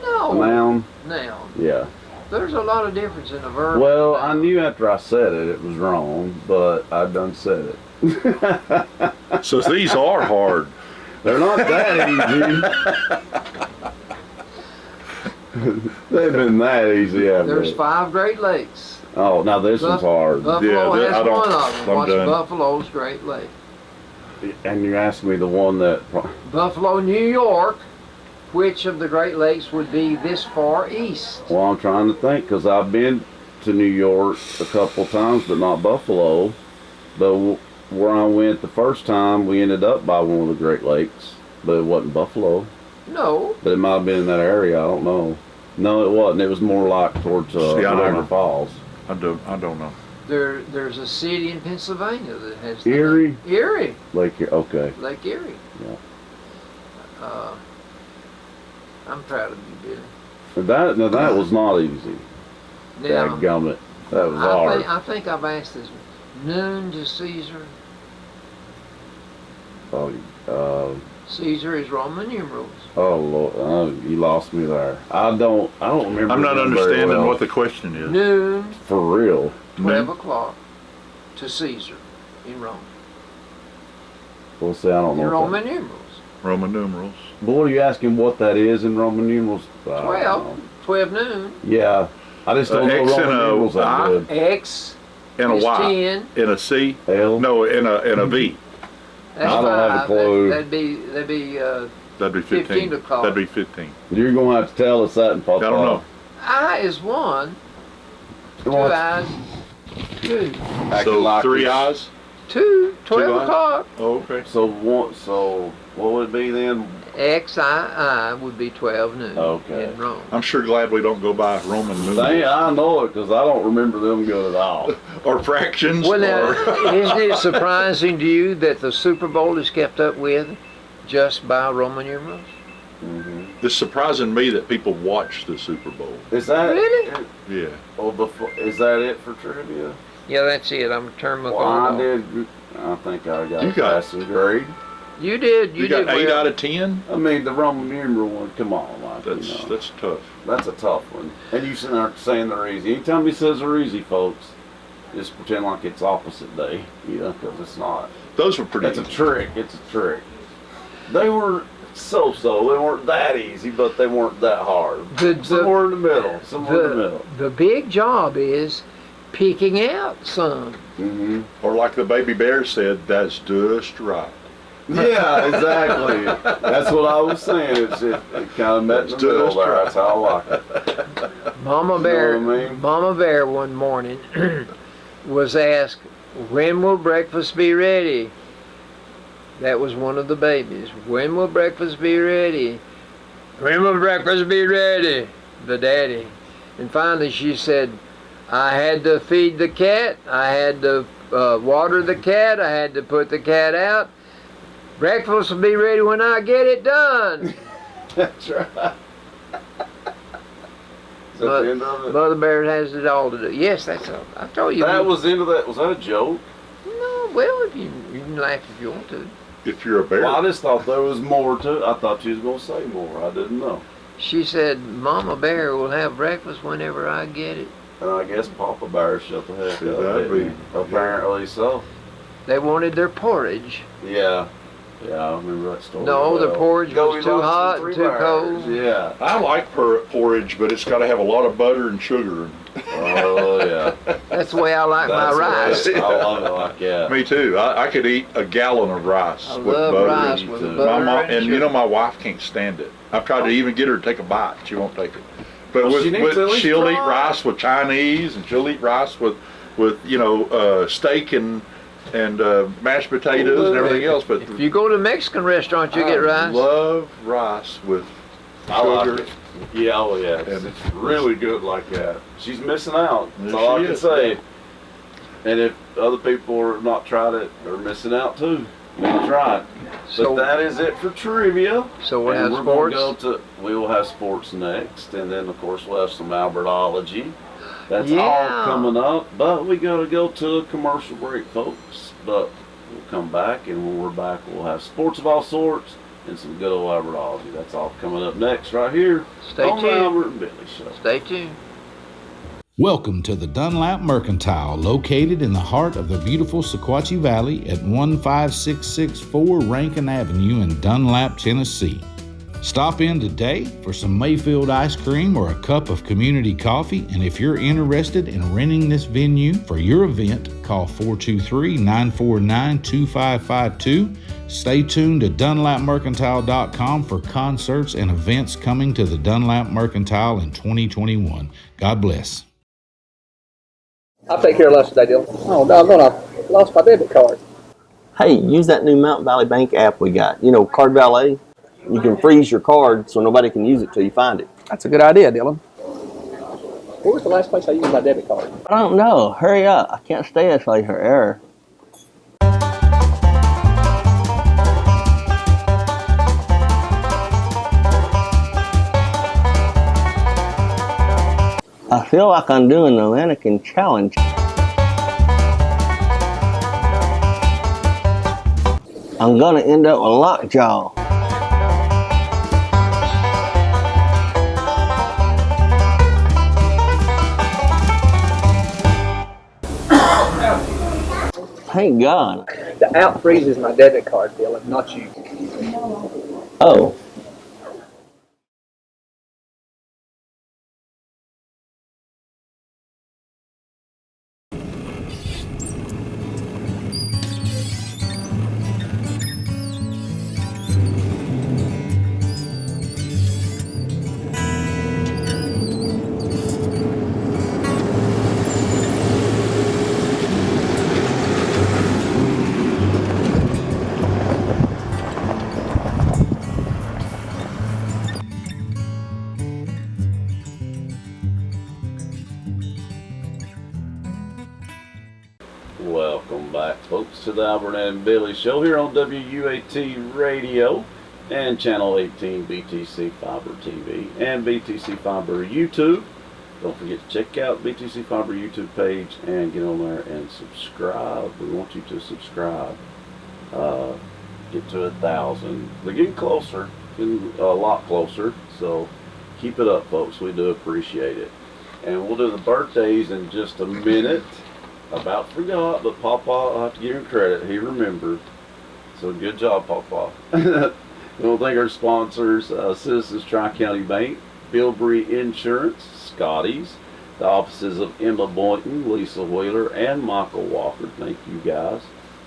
No. a noun. Noun. Yeah. There's a lot of difference in a verb. Well, and a I noun. knew after I said it, it was wrong, but I done said it. So these are hard. They're not that easy. They've been that easy, haven't There's they? 5 Great Lakes. Oh, now this one's hard. Buffalo Yeah, has I don't- one of them. I'm What's done. Buffalo's Great Lake? And you asked me the one that. Buffalo, New York. Which of the Great Lakes would be this far east? Well, I'm trying to think because I've been to New York a couple times, but not Buffalo. But where I went the first time, we ended up by one of the Great Lakes, but it wasn't Buffalo. No. But it might have been in that area. I don't know. No, it wasn't. It was more like towards See, I don't Niagara know. Falls. I don't know. There's a city in Pennsylvania that has the Erie? name- Erie. Lake Erie. Okay. Lake Erie. Yeah. I'm proud of you, Billy. That was not easy. Now, Dadgummit. That was hard. I think I've asked this. Noon to Caesar. Caesar is Roman numerals. Oh Lord, you lost me there. I don't remember. I'm not them very understanding well. what the question is. Noon, For real. 12 o'clock to Caesar in Rome. Well, see, I don't know. In what Roman numerals. Roman numerals. that- Boy, are you asking what that is in Roman numerals? I don't 12. know. 12 noon. Yeah, I just don't know X and Roman a numerals that I? good. X And a is Y. 10. In a C. L. No, in a V. That's I don't have a 5. clue. That'd be That'd be 15. 15 o'clock. That'd be 15. You're gonna have to tell us that in Papa. I don't know. I is 1. 2 What? eyes. 2. Acting So like 3 it's- eyes. 2. 12 eyes? o'clock. Oh, okay. So what would it be then? XII would be 12 noon Okay. in Rome. I'm sure glad we don't go by Roman numerals I know it because I don't remember them good at all. or fractions. Well, now, or isn't it surprising to you that the Super Bowl is kept up with just by Roman numerals? Mm-hmm. It's surprising me that people watch the Super Bowl. Is that Really? Yeah. Oh, before is that it for trivia? Yeah, that's it. I'm turning my Well, phone I off. did. I think I got You a got- passing grade. You did. You got did 8 well. out of 10? I mean, the Roman numeral one. Come on, like, That's tough. that's a tough one. And you sitting there saying they're easy. Anytime he says they're easy, folks, just pretend like it's opposite day. Because it's not. Those were pretty It's a easy. trick. It's a trick. They were so-so. They weren't that easy, but they weren't that hard. Somewhere in the middle. Somewhere in the middle. The big job is picking out some. Mm-hmm. Or like the baby bear said, that's just right. Yeah, exactly. That's what I was saying. It kind of met in the middle there. That's how I like it. Mama Bear, You know what I mean? Mama Bear one morning was asked, "When will breakfast be ready?" That was one of the babies. "When will breakfast be ready? When will breakfast be ready?" The daddy. And finally she said, "I had to feed the cat. I had to water the cat. I had to put the cat out. Breakfast will be ready when I get it done." That's right. Is that the end of it? Mother Bear has it all to do. Yes, that's all. I told you. That was the end of that. Was that a joke? No, well, if you can laugh if you want to. If you're a bear. Well, I just thought there was more to it. I thought you was going to say more. I didn't know. She said, "Mama Bear will have breakfast whenever I get it." And I guess Papa Bear shut the heck up. That'd didn't be- he? Apparently so. They wanted their porridge. Yeah. Yeah, I remember that story. No, the well. porridge was Goldilocks too and hot Three and too Bears. cold. Yeah. I like porridge, but it's got to have a lot of butter and sugar. Oh, yeah. That's the way I like my That's rice. what I love it like that. Me too. I could eat a gallon of rice I with love butter. rice Me with too. butter And you sugar. know my wife can't stand it. I've tried to even get her to take a bite. She won't take it. But Well, she needs to at least she'll try. eat rice with Chinese, and she'll eat rice with steak and mashed potatoes and everything else. But If you go to a Mexican restaurant, you get I rice. love rice with I like sugar. it. Yeah, oh yeah. And- It's really good like that. She's missing out. That's Yes, all she I can is. say. And if other people are not tried it, they're missing out too. You can try it. So- But that is it for trivia. So we'll And have we're sports. Gonna go to, we will have sports next, and then of course we'll have some Albertology. That's Yeah. all coming up. But we gotta go to a commercial break, folks. But we'll come back, and when we're back, we'll have sports of all sorts and some good old Albertology. That's all coming up next, right here Stay on the tuned. Albert and Billy Show. Stay tuned. Welcome to the Dunlap Mercantile, located in the heart of the beautiful Sequatchie Valley at 15664 Rankin Avenue in Dunlap, Tennessee. Stop in today for some Mayfield ice cream or a cup of community coffee, and if you're interested in renting this venue for your event, call 423-949-2552. Stay tuned to DunlapMercantile.com for concerts and events coming to the Dunlap Mercantile in 2021. God bless. I'll take care of lunch today, Dylan. Oh, no, I lost my debit card. Hey, use that new Mountain Valley Bank app we got. You know, Card Valet. You can freeze your card so nobody can use it till you find it. That's a good idea, Dylan. Where was the last place I used my debit card? I don't know. Hurry up. I can't stay until I hear error. I feel like I'm doing the mannequin challenge. I'm gonna end up with lockjaw. Thank God. The app freezes my debit card, Dylan, not you. Oh. Welcome back, folks, to the Albert and Billy Show here on WUAT Radio. and Channel 18 BTC Fiber TV and BTC Fiber YouTube. Don't forget to check out BTC Fiber YouTube page and get on there and subscribe. We want you to subscribe. Get to 1,000. We're getting closer, getting a lot closer. So keep it up, folks. We do appreciate it. And we'll do the birthdays in just a minute. About forgot, but Papa, I have to give him credit. He remembered. So good job, Papa. We want to thank our sponsors, Citizens Tri-County Bank, Bilbrey Insurance, Scotty's, the offices of Emma Boynton, Lisa Wheeler, and Michael Walker. Thank you guys.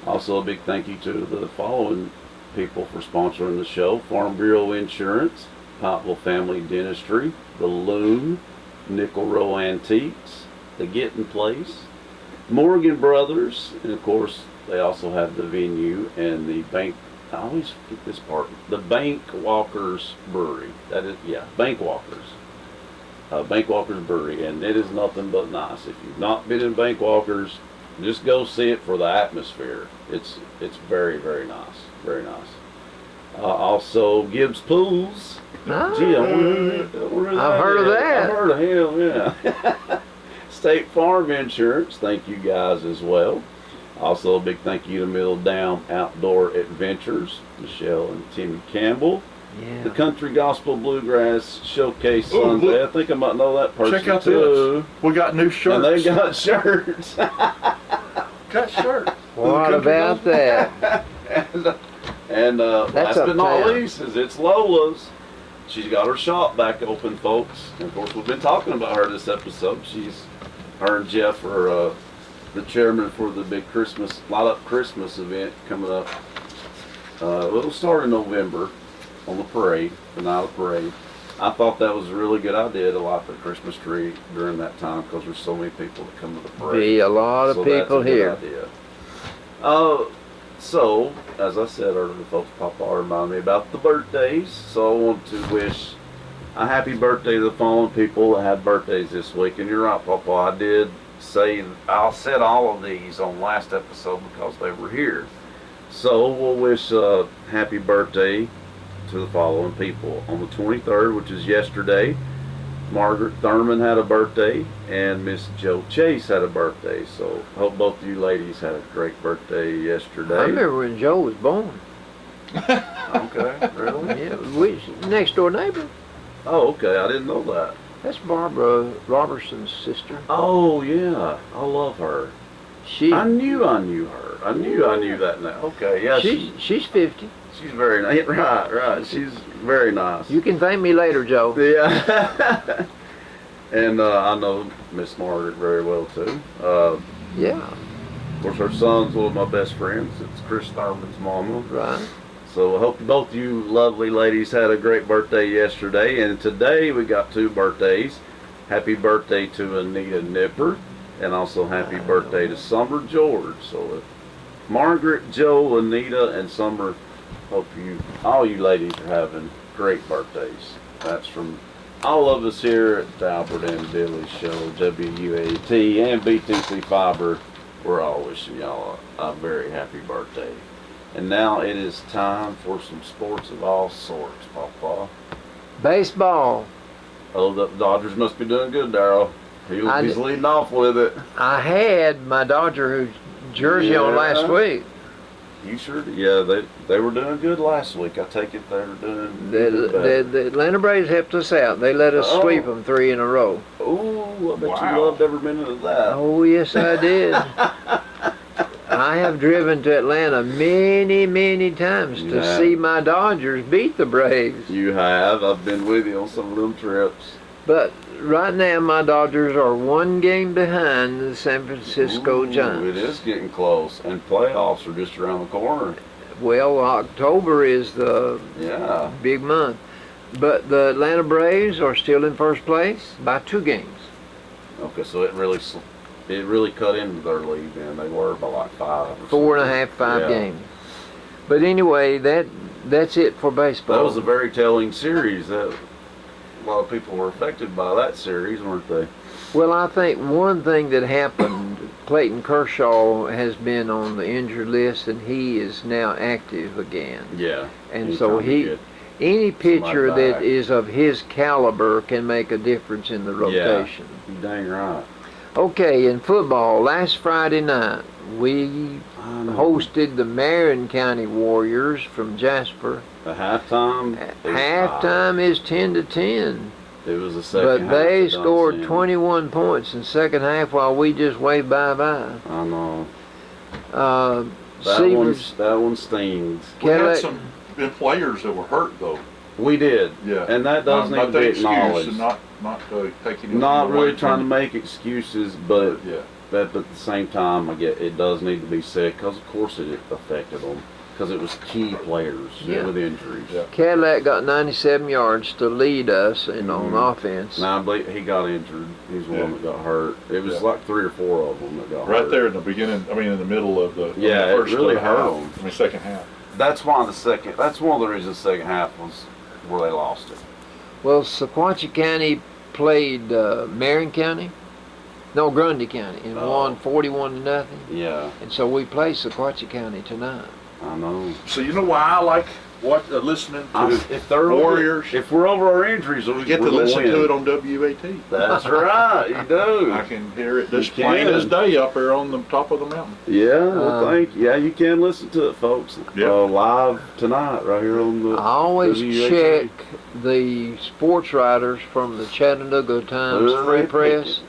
Also a big thank you to the following people for sponsoring the show: Farm Bureau Insurance, Pikeville Family Dentistry, The Loon, Nickel Row Antiques, The Getting Place, Morgan Brothers, and of course they also have the venue and the bank. I always forget this part. The Bank Walkers Brewery. That is, yeah, Bank Walkers. Bank Walkers Brewery, and it is nothing but nice. If you've not been in Bank Walkers, just go see it for the atmosphere. It's very, very nice. Very nice. Also, Gibbs Pools. Ah, Gee, I wonder who I've heard of that. I've heard of him, yeah. State Farm Insurance, thank you guys as well. Also, a big thank you to Middle Down Outdoor Adventures, Michelle and Timmy Campbell. yeah. The Country Gospel Bluegrass Showcase Ooh, Sunday. look. I think I might know that person Check out too. this. We got new shirts. And they got shirts. got shirts. What about that? and last but not uptown. least is it's Lola's. She's got her shop back open, folks. And of course, we've been talking about her this episode. Her and Jeff are the chairman for the big Light Up Christmas event coming up. It'll start in November on the parade, the night of the parade. I thought that was a really good idea to light the Christmas tree during that time because there's so many people that come to the parade. Be a lot of So that's people a good here. idea. So, as I said earlier, folks, Papa reminded me about the birthdays. So I want to wish a happy birthday to the following people that had birthdays this week. And you're right, Papa, I said all of these on last episode because they were here. So we'll wish a happy birthday to the following people. On the 23rd, which is yesterday, Margaret Thurman had a birthday, and Miss Jo Chase had a birthday. So hope both of you ladies had a great birthday yesterday. I remember when Joe was born. Okay, really? Yeah, next door neighbor. Oh, okay, I didn't know that. That's Barbara Robertson's sister. Oh, yeah, I love her. I knew her. I knew that now. Okay, yeah. She's 50. She's very nice. Right. She's very nice. You can thank me later, Joe. Yeah. And I know Miss Margaret very well too. Yeah. Of course, her son's one of my best friends. It's Chris Thurman's mama. Right. So I hope both you lovely ladies had a great birthday yesterday. And today we got two birthdays. Happy birthday to Anita Nipper. And also happy birthday to Summer George. So Margaret, Joe, Anita, and Summer, hope all you ladies are having great birthdays. That's from all of us here at the Albert and Billy Show, WUAT and BTC Fiber. We're all wishing y'all a very happy birthday. And now it is time for some sports of all sorts, Papa. Baseball. Oh, the Dodgers must be doing good, Darryl. He's leading off with it. I had my Dodger jersey on last week. You sure did? Yeah, they were doing good last week. I take it they were doing The Atlanta Braves helped us out. They let us sweep them 3 in a row. Oh, I bet you loved every minute of that. Oh, yes, I did. I have driven to Atlanta many, many times to see my Dodgers beat the Braves. You have. I've been with you on some of them trips. But right now, my Dodgers are 1 game behind the San Francisco Giants. It is getting close, and playoffs are just around the corner. Well, October is the big month. But the Atlanta Braves are still in first place by 2 games. Okay, so it really cut into their lead, and they were by like 5. 4.5, 5 games. But anyway, that's it for baseball. That was a very telling series. A lot of people were affected by that series, weren't they? Well, I think one thing that happened, Clayton Kershaw has been on the injured list, and he is now active again. Yeah. And so he Any pitcher back. that is of his caliber can make a difference in the rotation. You dang right. Okay, in football, last Friday night, we I know. hosted the Marion County Warriors from Jasper. The halftime. Halftime is 10-10, It was the second but half. they that done scored sin. 21 points in second half while we just waved bye-bye. I know. Uh, That one stings. We had Cadillac- some players that were hurt though. We did. Yeah. And that does need to Not the be excuse acknowledged. and not taking anything Not away really trying to from make excuses, but Yeah. at the same time, I get it does need to be said because, of course, it affected them because it was key players Yeah. with injuries. Yeah. Cadillac got 97 yards to lead us on Mhm. offense. Now, I believe he got injured. He's the one that got hurt. It was Yeah. like 3 or 4 of them that got hurt. Right there in the beginning, I mean in the middle of the Yeah, the it first really half, hurt 'em. I mean second half. That's why that's one of the reasons the second half was where they lost it. Well, Sequatchie County played Marion County, no, Grundy County, and Oh. won 41-0. Yeah, And so we play Sequatchie County tonight. I know. So you know why I like listening to If they're Warriors. if we're over our injuries, we we get to listen to it on WAT. That's right, you do. I can hear it just You plain can. as day up there on the top of the mountain. Yeah, well, Um, yeah, you can listen to it, folks. Yeah. Live tonight, right here on the. I always WUAT. check the sports writers from the Chattanooga Times Who Free they Press,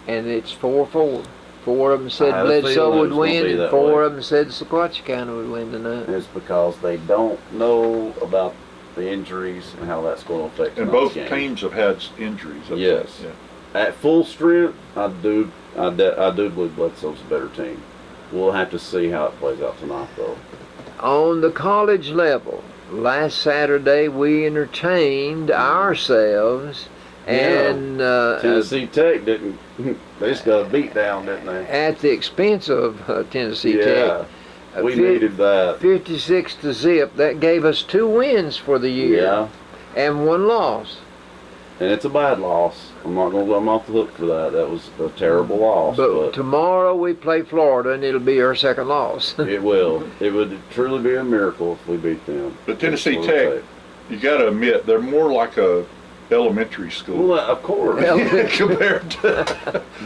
and it's 4-4. 4 of them I said had a Bledsoe feeling it would was gonna win, be and that 4 way. of them said Sequatchie County would win tonight. It's because they don't know about the injuries and how that's going to affect. And tonight's both game. teams have had injuries. I think. Yes. Yeah. At full strength, I do believe Bledsoe's a better team. We'll have to see how it plays out tonight, though. On the college level, last Saturday we entertained ourselves, and Tennessee Tech didn't. They just got a beat down, didn't they? at the expense of Tennessee Tech. Yeah, we needed that. 56-0. That gave us 2 wins for the year Yeah, and 1 loss. and it's a bad loss. I'm not going to let off the hook for that. That was a terrible loss, But but tomorrow we play Florida, and it'll be our second loss. it will. It would truly be a miracle if we beat them. But Tennessee That's what it'll Tech, you got to admit, they're more like a elementary take. school Well, of course. compared to.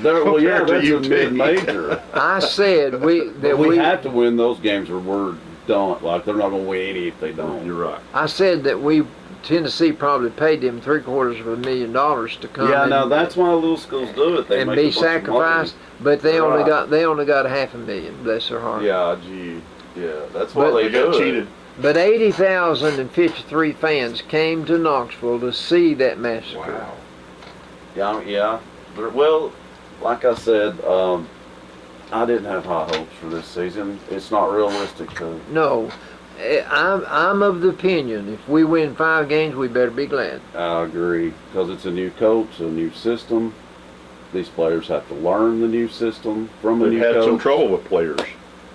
Well, yeah, compared to that's a UT. mid-major. I said we we have to win those games, or we're done. Like they're not going to win any if they don't. You're right. I said that Tennessee probably paid them $750,000 to come. Yeah, and, now that's why little schools do it. They and make be a bunch of money. sacrificed, but they only Right. got $500,000. Bless their heart. Yeah, gee, yeah, that's why But they They got do it. cheated. But 80,053 fans came to Knoxville to see that massacre. Wow. Yeah. Well, like I said, I didn't have high hopes for this season. It's not realistic to. No, I'm of the opinion if we win 5 games, we better be glad. I agree because it's a new coach, a new system. These players have to learn the new system from a They've new had coach. some trouble with players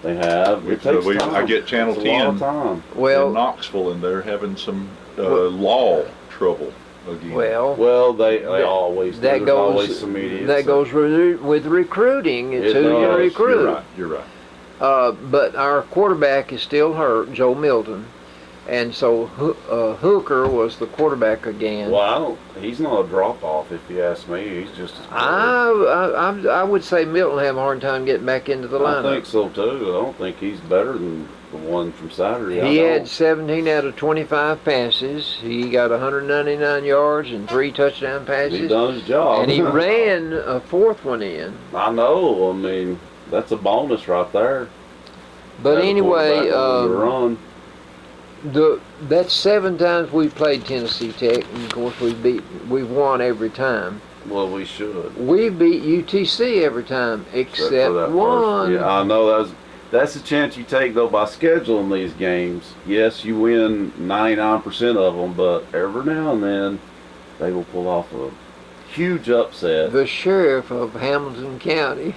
They have. It takes time. I get Channel It's a lot of 10 time. in Well, Knoxville, and they're having some law trouble again. Well, they always. that There's goes always some idiots. that goes with recruiting. It's It who you does. recruit. You're right. But our quarterback is still hurt, Joe Milton, and so Hooker was the quarterback again. Well, he's not a drop off if you ask me. He's just as good. I would say Milton have a hard time getting back into the I lineup. think so too. I don't think he's better than the one from Saturday. He I had don't. 17 out of 25 passes. He got 199 yards and 3 touchdown He passes. done his job. And he ran a 4th one in. I know. I mean, that's a bonus right there. But Have a anyway, quarterback with a run. that's 7 times we played Tennessee Tech, and of course we've won every time. Well, we should. We beat UTC every time Except except for that one. Yeah, I know. That's a chance you take though by scheduling these games. Yes, you win 99% of them, but every now and then they will pull off a huge upset. The sheriff of Hamilton County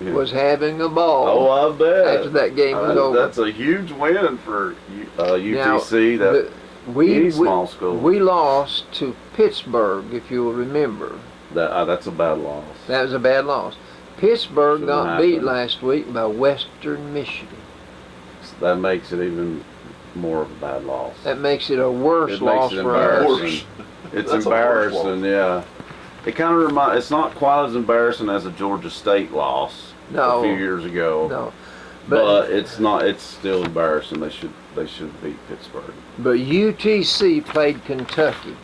Yeah. was having a ball Oh, I bet. after that game was over. That's a huge win for UTC. Now, any small school. We lost to Pittsburgh, if you'll remember. That's a bad loss. That was a bad loss. Pittsburgh Shouldn't got beat happen. last week by Western Michigan. That makes it even more of a bad loss. That makes it a worse It loss makes it for us. embarrassing. It's That's a worse embarrassing, yeah. It kind of reminds. It's not quite as embarrassing as a Georgia State loss No. a few years ago. No, But it's not. It's still embarrassing. They should beat Pittsburgh. but UTC played Kentucky,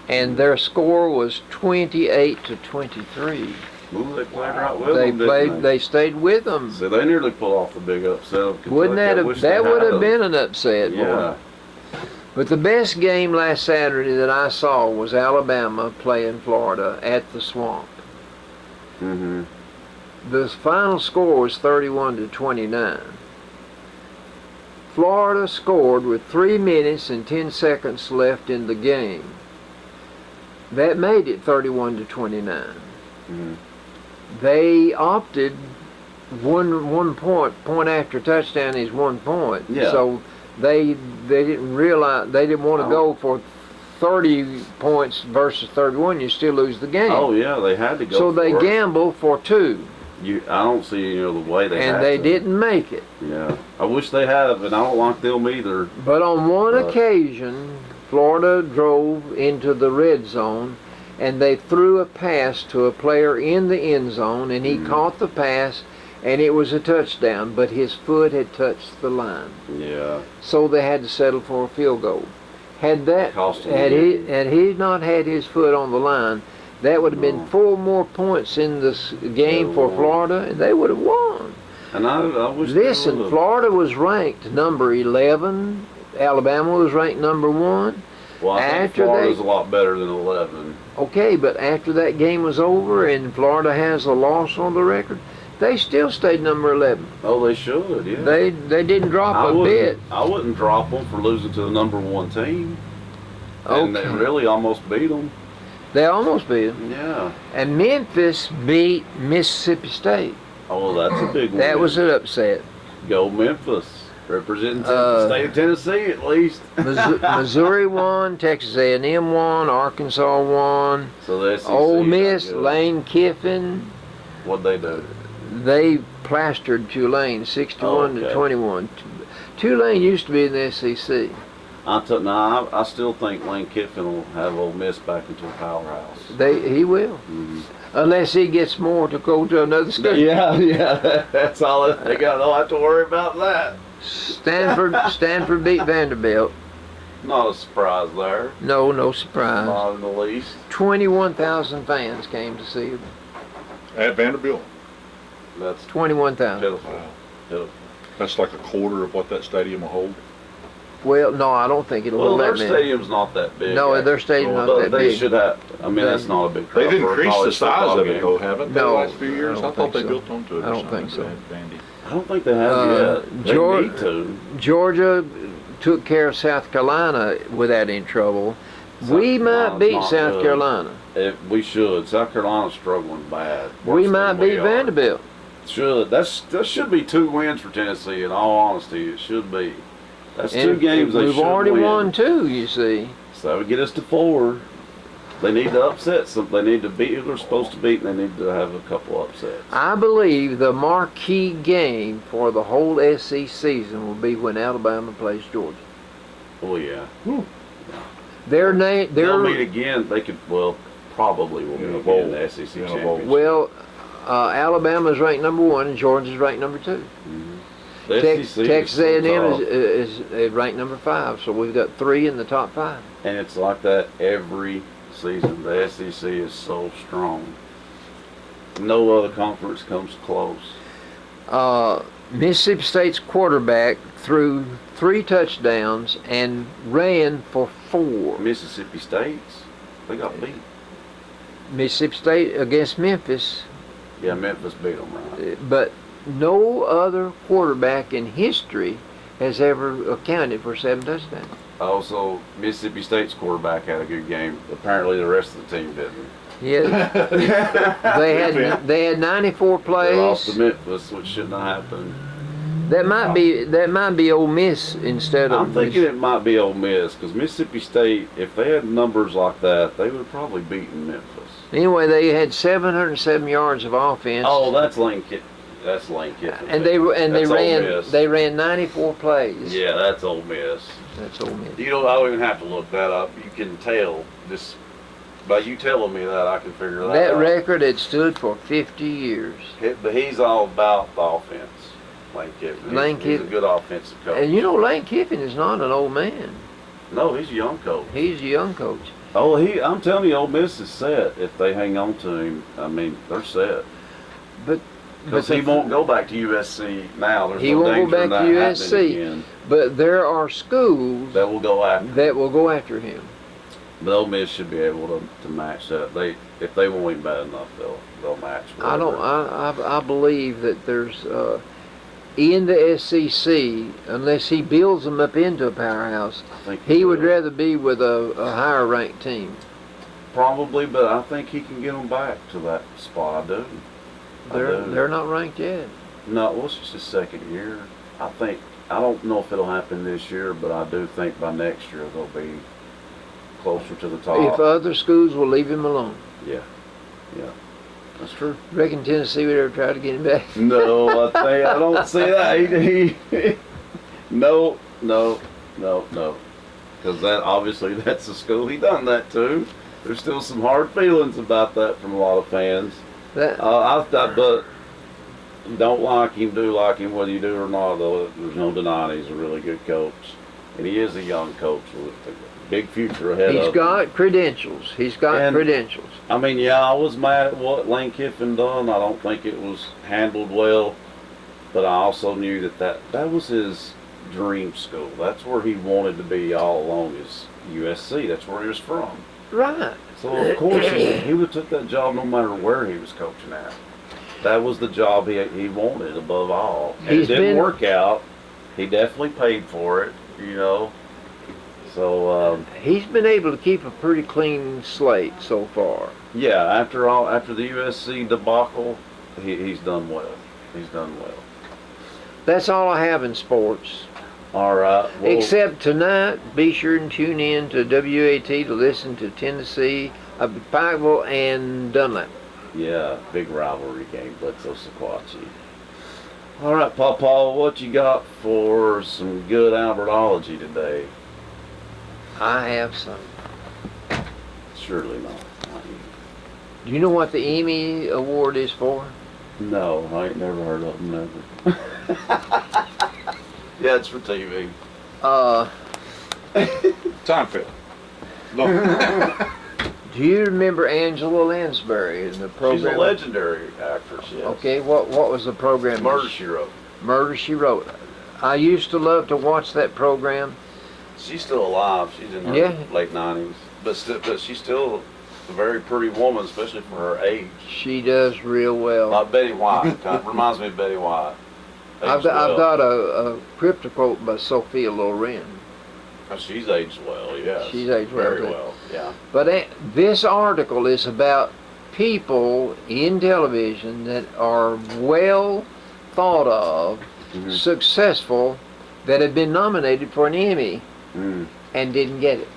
and their score was 28-23. Ooh, they played right with They them, didn't played. they? They stayed with them. So they nearly pulled off the big upset of Kentucky. Wouldn't that I have? wish they That would have had. been an upset. boy. Yeah. But the best game last Saturday that I saw was Alabama playing Florida at the Swamp. Mm-hmm. The final score was 31-29. Florida scored with 3 minutes and 10 seconds left in the game. That made it 31-29. Mm-hmm. They opted one point after touchdown is 1 point. Yeah. So they didn't realize, they didn't want to go for 30 points versus 31. You still lose the game. Oh yeah, they had to go. So they for it. gambled for 2, I don't see any other way they and had they to. didn't make it. Yeah. I wish they had, and I don't like them either. But on one Right. occasion, Florida drove into the red zone, and they threw a pass to a player in the end zone, and he caught the pass, and it was a touchdown, but his foot had touched the line. Yeah. So they had to settle for a field goal. Had that Cost him had the he game. had he not had his foot on the line, that would have been No. 4 more points in this game for won. Florida, and they would have won. And I wish. they Listen, would've. Florida was ranked number 11. Alabama was ranked number 1. Well, I think after Florida's they- a lot better than 11. Okay, but after that game was over and Florida has a loss on the record, they still stayed number 11. Oh, they should. Yeah. They didn't drop a bit. I wouldn't drop them for losing to the number 1 team. And they Okay. really almost beat them. They almost beat them. Yeah. And Memphis beat Mississippi State. Oh, that's a big one. That was an upset. Go Memphis. Representing the Uh, state of Tennessee at least. Missouri won, Texas A&M won, Arkansas won, So the SEC. Ole Miss, got good. Lane Kiffin. What'd they do? They plastered Tulane 61-21. Tulane used to be in the SEC. I still think Lane Kiffin will have Ole Miss back into a powerhouse. He will, unless he gets more to go to another school. Yeah, that's all. They don't have to worry about that. Stanford beat Vanderbilt. Not a surprise there. No surprise. Not in the least. 21,000 fans came to see him. At Vanderbilt. That's 21,000. pitiful. Pitiful. That's like a quarter of what that stadium will hold. Well, no, I don't think it'll Well, hold their that many. stadium's not that big. No, their stadium's not But that they big. should have. I mean, that's not a big crowd. They've for a increased the college size football of it game. though, haven't they, No, the last few years? I I, don't thought think they so. built onto it I or don't something. think so. Vandy. I don't think they have yet. They Georgia- need to. Georgia took care of South Carolina without any trouble. We might Carolina's beat not South good. Carolina. We should. South Carolina's struggling bad. We Worse might than we beat are. Vanderbilt. Should. That should be 2 wins for Tennessee. In all honesty, it should be. That's And 2 games they we've should already win. won 2, you see. So that would get us to 4. They need to upset some. They need to beat who they're supposed to beat, and they need to have a couple upsets. I believe the marquee game for the whole SEC season will be when Alabama plays Georgia. Oh yeah. Their They'll meet again. They could. Well, probably will meet In a again in bowl. the SEC In a bowl. championship. well, Alabama's ranked number 1 and Georgia's ranked number 2. The SEC is Texas so A&M tough. is ranked number 5, so we've got 3 in the top 5. And it's like that every season. The SEC is so strong. No other conference comes close. Mississippi State's quarterback threw 3 touchdowns and ran for 4. Mississippi State's, they got beat. Mississippi State against Memphis, Yeah, Memphis beat them, right? but no other quarterback in history has ever accounted for 7 touchdowns. Also, Mississippi State's quarterback had a good game. Apparently, the rest of the team didn't. Yeah, they had 94 They lost to plays. Memphis, which shouldn't have happened. That might be Ole Miss instead of. I'm thinking it might be Ole Miss, because Mississippi State, if they had numbers like that, they would have probably beaten Memphis. Anyway, they had 707 yards of offense. Oh, that's Lane That's Lane Kiffin. And they That's Ole Miss. they ran 94 plays. Yeah, that's Ole Miss. That's Ole Miss. You know, I don't even have to look that up. You can tell just by you telling me that, I can figure that That out. record had stood for 50 years. But he's all about the offense, Lane Kiffin. He's a good offensive coach. And you know, Lane Kiffin is not an old man. No, he's a young coach. He's a young coach. Oh, I'm telling you, Ole Miss is set if they hang on to him. I mean, they're set. But Because he won't go back to USC now. There's He no won't go danger back of to that USC. happening again. But there are schools That will go after. that will go after him. But Ole Miss should be able to match that. If they want him bad enough, they'll match. Whatever. I believe that there's in the SEC, unless he builds them up into a powerhouse, I think he would will. rather be with a higher ranked team. Probably, but I think he can get them back to that spot. I do. They're not ranked yet. No, well, it's just his second year. I don't know if it'll happen this year, but I do think by next year they'll be closer to the top. If other schools will leave him alone. Yeah, that's true. Reckon Tennessee would ever try to get him back? No, I don't see that. No. Because that's the school he done that to. There's still some hard feelings about that from a lot of fans. That But you don't like him, do like him, whether you do or not. Though there's no denying he's a really good coach, and he is a young coach with a big future ahead of him. he's got credentials. Credentials. I mean, yeah, I was mad at what Lane Kiffin done. I don't think it was handled well, but I also knew that was his dream school. That's where he wanted to be all along. Is USC. That's where he was from. Right. So of course he would have took that job no matter where he was coaching at. That was the job he wanted above all. And it didn't work out. He definitely paid for it, you know. So He's been able to keep a pretty clean slate so far. yeah, after the USC debacle, he's done well. He's done well. That's all I have in sports. All right. Well, Except tonight, be sure and tune in to WAT to listen to Tennessee, Pikeville, and Dunlap. yeah, big rivalry game, Bledsoe Sequatchie. All right, Pawpaw, what you got for some good Albertology today? I have some. Surely not. Not you. Do you know what the Emmy Award is for? No, I ain't never heard of them, never. Yeah, it's for TV. Seinfeld. No. Do you remember Angela Lansbury in the program? She's a legendary actress, yes. Okay, what was the program? Murder, She Wrote. Murder, She Wrote. I used to love to watch that program. She's still alive. She's in her Yeah. late 90s. But she's still a very pretty woman, especially for her age. She does real well. Like Betty White. Kind of reminds me of Betty White. I've got a crypto quote by Sophia Loren. She's aged well, yes. She's aged well, very too. well, yeah. But this article is about people in television that are well thought of, Mhm. successful, that have been nominated for an Emmy and didn't get it.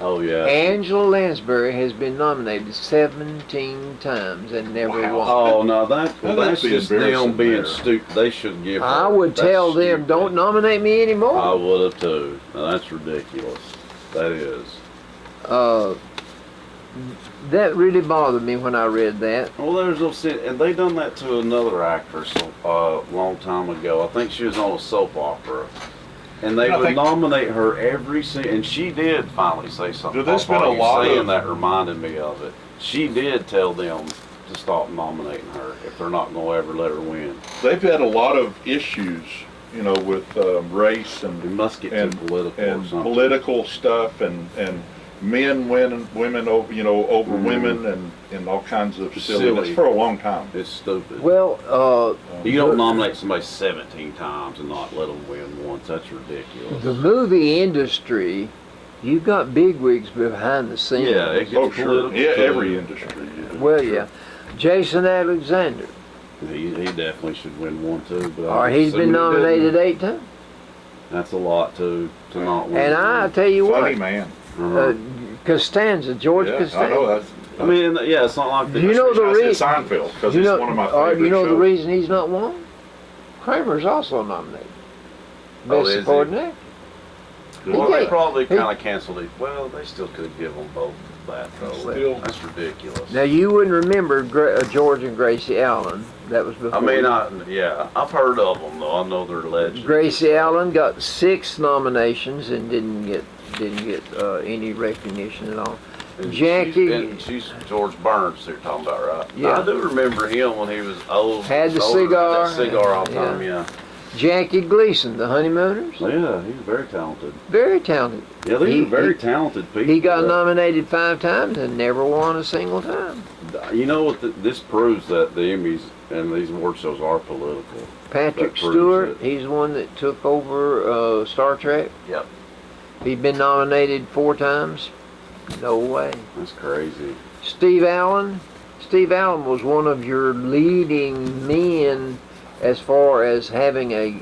Oh, yeah. Angela Lansbury has been nominated 17 times and never Wow. won. Oh, no, that's that'd be just them embarrassing being there. stupid. They should give her. I would that's tell them, stupid. don't nominate me anymore. I would have too. Now, that's ridiculous. That is. That really bothered me when I read that. Well, there's no sense, and they done that to another actress a long time ago. I think she was on a soap opera, and they I would think- nominate her every single. And she did finally say something. Dude, there's been Papa, a you lot saying of- that reminded me of it. She did tell them to stop nominating her if they're not going to ever let her win. They've had a lot of issues, with race We and must get and, too political or and something. political stuff and men winning women over over Mhm. women and all kinds of Silly. silliness for a long time. It's stupid. Well, You don't nominate somebody 17 times and not let them win once. That's ridiculous. the movie industry, you've got bigwigs behind the scenes. Yeah, it gets Oh, sure. political. Yeah, too. every industry. Yeah. Well, yeah. Jason Alexander. He definitely should win one too. But Or he's been nominated 8 times. That's a lot to not win. And I tell you Funny what, man. Uh-huh. Costanza, George Yeah, I know Costanza. I mean, yeah, it's not like Do you know the I reason? said Seinfeld because You it's know, one of my favorite you know the shows. reason he's not won? Kramer's also nominated. Oh, Best is he? supporting actor. Well, they Yeah. probably He- kind of canceled it. Well, they still could give them both that though. Still. That's ridiculous. Now you wouldn't remember George and Gracie Allen. That was before. I mean, yeah, I've heard of them though. I know they're legends. Gracie Allen got 6 nominations and didn't get any recognition at all. And Jackie she's George Burns. They're talking about, right? Yeah. I do remember him when he was old. Had the older, cigar. that cigar all the Yeah. time. Yeah. Jackie Gleason, The Honeymooners, Oh, yeah, he's very talented. very talented. Yeah, these He- are very he- talented people. He got nominated 5 times and never won a single time. You know what? This proves that the Emmys and these award shows are political. Patrick That proves Stewart, it. he's the one that took over Star Trek. Yep. He's been nominated 4 times. No way. That's crazy. Steve Allen was one of your leading men as far as having a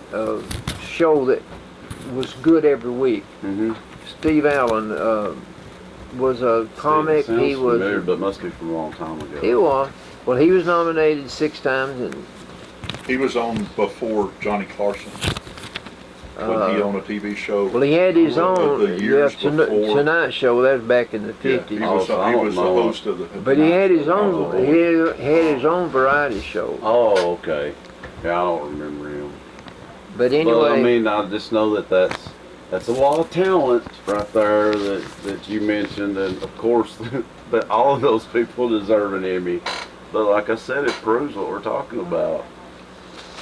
show that was good every week. Mm-hmm. Steve Allen was a comic. Sounds He was. familiar, but must be from a long time ago. He was. Well, he was nominated 6 times, and He was on before Johnny Carson. Wasn't he on a TV show? well, he had his Of own the years before. Tonight Show. That was back in the Yeah, 50s. he Oh, was, so I he don't was the know. host of the. But he had his own. Oh. He had his own variety show. Oh, okay. Yeah, I don't remember him. But anyway, But I mean, I just know that that's a lot of talent right there that you mentioned, and of course that all of those people deserve an Emmy. But like I said, it proves what we're talking about.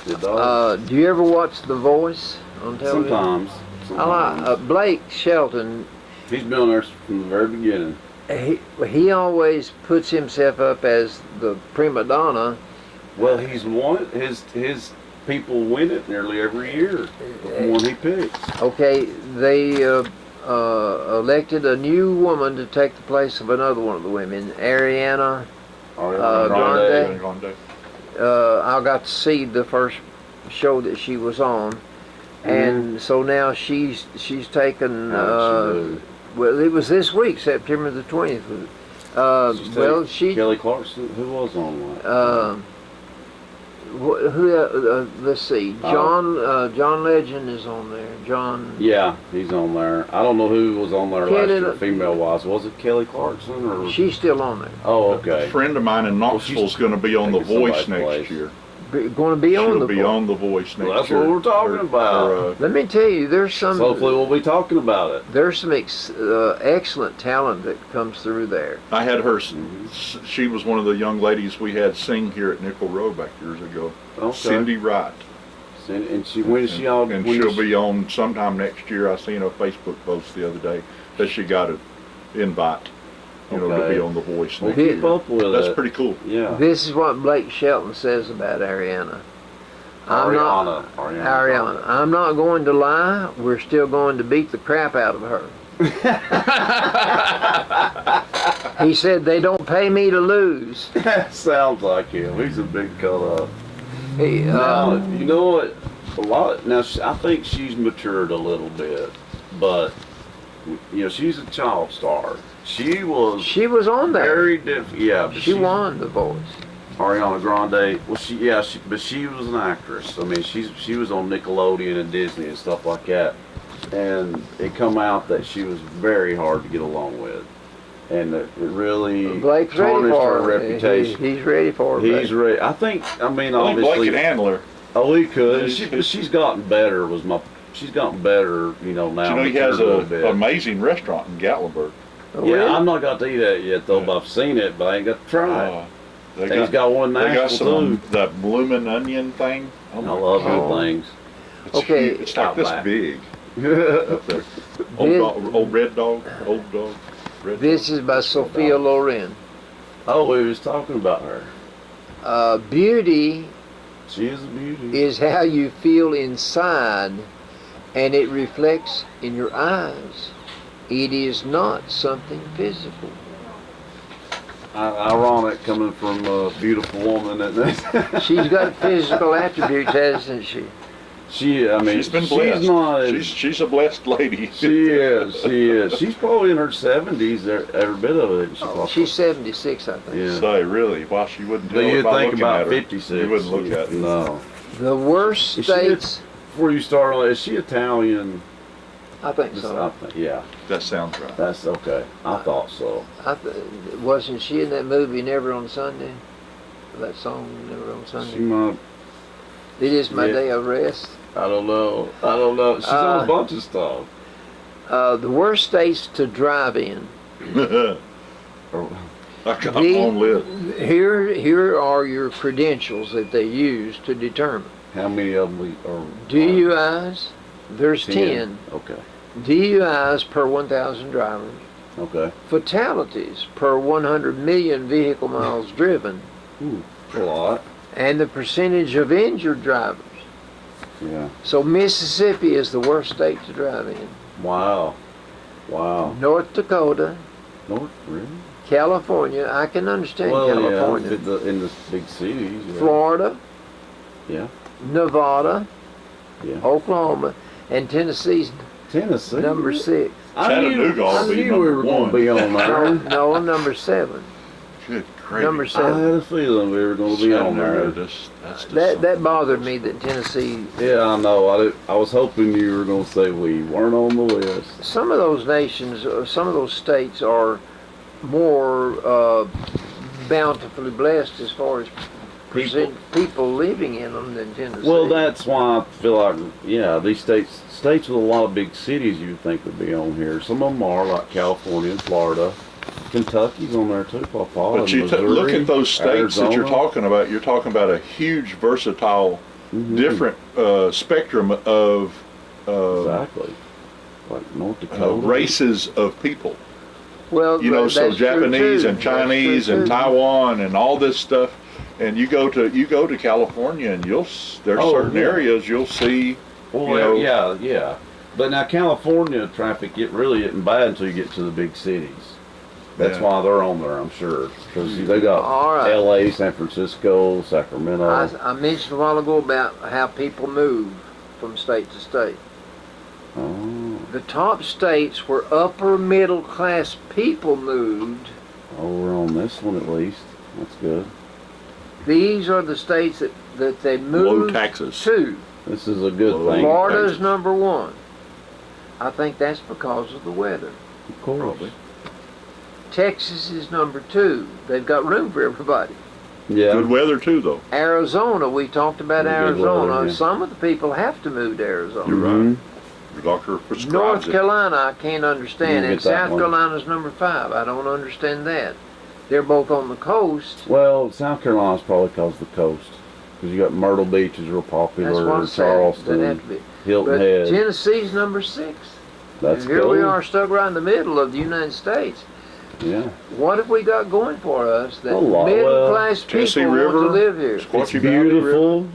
It does. do you ever watch The Voice on television? Sometimes. I like Blake Shelton. He's been on there from the very beginning. He always puts himself up as the prima donna. Well, he's won his people win it nearly every year. The one he picks. Okay, they elected a new woman to take the place of another one of the women, Ariana. Grande. Grande. I got to see the first show that she was on, and so now she's taken. Well, it was this week, September the 20th. Kelly Clarkson, who was on that? Let's see. John Legend is on there. John. Yeah, he's on there. I don't know who was on there Kelly- last year, female wise. Was it Kelly Clarkson or? She's still on there. Oh, A okay. friend of mine in Knoxville's going to be on The taking Voice somebody's next place. year. Going to be on She'll the be board. on The Voice next Well, that's year. what we're talking about. Let me tell you, there's some. So hopefully we'll be talking about it. There's some excellent talent that comes through there. I had her. She was one of the young ladies we had sing here at Nickel Row back years ago. Okay. Cindy Wright. And she when is she on? And when she'll is she- be on sometime next year. I seen a Facebook post the other day that she got an invite, to Okay. be on The Voice We'll next He- keep year. up with That's it. pretty cool. Yeah. This is what Blake Shelton says about Ariana. Ariana. I'm not going to lie. We're still going to beat the crap out of her. He said they don't pay me to lose. Sounds like him. He's a big cut up. He, Now, you know what? A lot. Now, I think she's matured a little bit, but she's a child star. She was she was on there. very different. Yeah, but She won The Voice. Ariana Grande. Well, but she was an actress. I mean, she was on Nickelodeon and Disney and stuff like that. And it come out that she was very hard to get along with, and it really Blake's ready tarnished for her her. reputation. He's ready for her. He's ready. I mean, I think obviously. Blake can handle her. Oh, he could. She's gotten better. She's gotten better. Now. He has matured a little an bit. amazing restaurant in Gatlinburg. Oh, Yeah, really? I'm not got to eat that yet though. Yeah. But I've seen it, but I ain't got to try it. They He's got one They got national some that bloomin' onion thing. Oh I my love God. good things. It's Okay. huge. It's like Not this bad. big up there. This- Old red dog. Old dog. Red This dog. is by Sophia Loren. Oh, we was talking about her. Beauty She is a beauty. is how you feel inside, and it reflects in your eyes. It is not something physical. Ironic coming from a beautiful woman. Isn't it? She's got physical attributes, hasn't she? I mean, she's been blessed. She's not. She's a blessed lady. She is. She's probably in her 70s. Every bit of it. She's 76, I think. Yeah. Say, really? Well, she wouldn't But tell you'd by think looking about at her. 56. You wouldn't look at her. No. The worst Is she states. Before you start on, is she Italian? I think so. Yeah, That sounds right. that's okay. I thought so. Wasn't she in that movie Never on Sunday? That song Never on She Sunday. might. It is my Yeah. day of rest. I don't know. She's on a bunch of stuff. The worst states to drive in. I got a long list. Here are your credentials that they use to determine. How many of them are? DUIs, there's 10. Okay. DUIs per 1,000 drivers. Okay. Fatalities per 100 million vehicle miles driven. Ooh, a lot. And the percentage of injured drivers. Yeah. So Mississippi is the worst state to drive in. Wow. North Dakota, North, really? California, I can understand California. Yeah, in the big cities. Yeah. Florida, Yeah. Nevada, Yeah. Oklahoma, and Tennessee's Tennessee. number 6. Chattanooga ought I to be knew we were number going one. to be on there. No, number 7. Good gravy. Number I 7. had a feeling we were going to be on there. That's just That bothered me that Tennessee. Yeah, I know. I was hoping you were going to say we weren't on the list. Some of those nations, some of those states are more bountifully blessed as far as people living in them than Tennessee. Well, that's why I feel like, yeah, these states with a lot of big cities you would think would be on here. Some of them are, like California and Florida. Kentucky's on there too, Papa. But you look at those states that you're talking about. You're talking about a huge, versatile, different spectrum of exactly, like North Dakota, races of people. well, You know, so that's true, Japanese too. and That's Chinese true, and too. Taiwan and all this stuff. And you go to California and there's certain areas you'll see. Well, you know, yeah. But now California traffic, it really isn't bad until you get to the big cities. That's Yeah. why they're on there, I'm sure, because they got All right. L.A., San Francisco, Sacramento. I mentioned a while ago about how people move from state to state. Oh, The top states where upper middle class people moved, we're on this one at least. That's good. these are the states that they low moved taxes. to. This is a good Well, thing. Florida's Texas. number 1. I think that's because of the weather. Of course. Probably. Texas is number 2. They've got room for everybody. Yeah. Good weather too, though. Arizona, we talked about Good Arizona. weather, yeah. Some of the people have to move to Arizona. You're right. Mhm. Your doctor prescribes North it. Carolina, I can't understand. You And get that South one. Carolina's number 5. I don't understand that. They're both on the coast. Well, South Carolina's probably because of the coast. Because you got Myrtle Beach is real That's popular, what I'm saying. That'd Charleston, have to be. Hilton But Head. Tennessee's number 6. That's And here cool. we are stuck right in the middle of the United States. Yeah. What have we got going for us that A lot. middle-class Tennessee people want River. to live here? It's Squatchy Valley beautiful.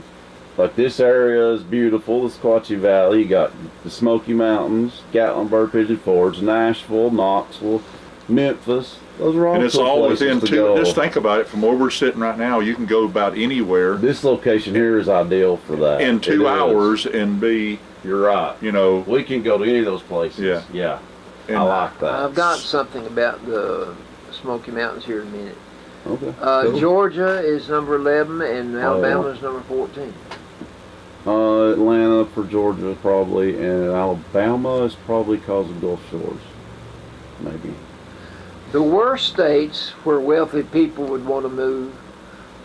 Like this area is beautiful. The Squatchy Valley. You got the Smoky Mountains, Gatlinburg, Pigeon Forge, Nashville, Knoxville, Memphis. Those are all And it's cool all places within to two. go. Just think about it. From where we're sitting right now, you can go about anywhere This location here is ideal for that. in It 2 is. hours and be, You're right. you know, We can go to any of those places. Yeah. Yeah. and I like that. I've got something about the Smoky Mountains here in a minute. Okay. Cool. Georgia is number 11 and Oh, Alabama yeah. is number 14. Atlanta for Georgia probably, and Alabama is probably because of Gulf Shores. Maybe. The worst states where wealthy people would want to move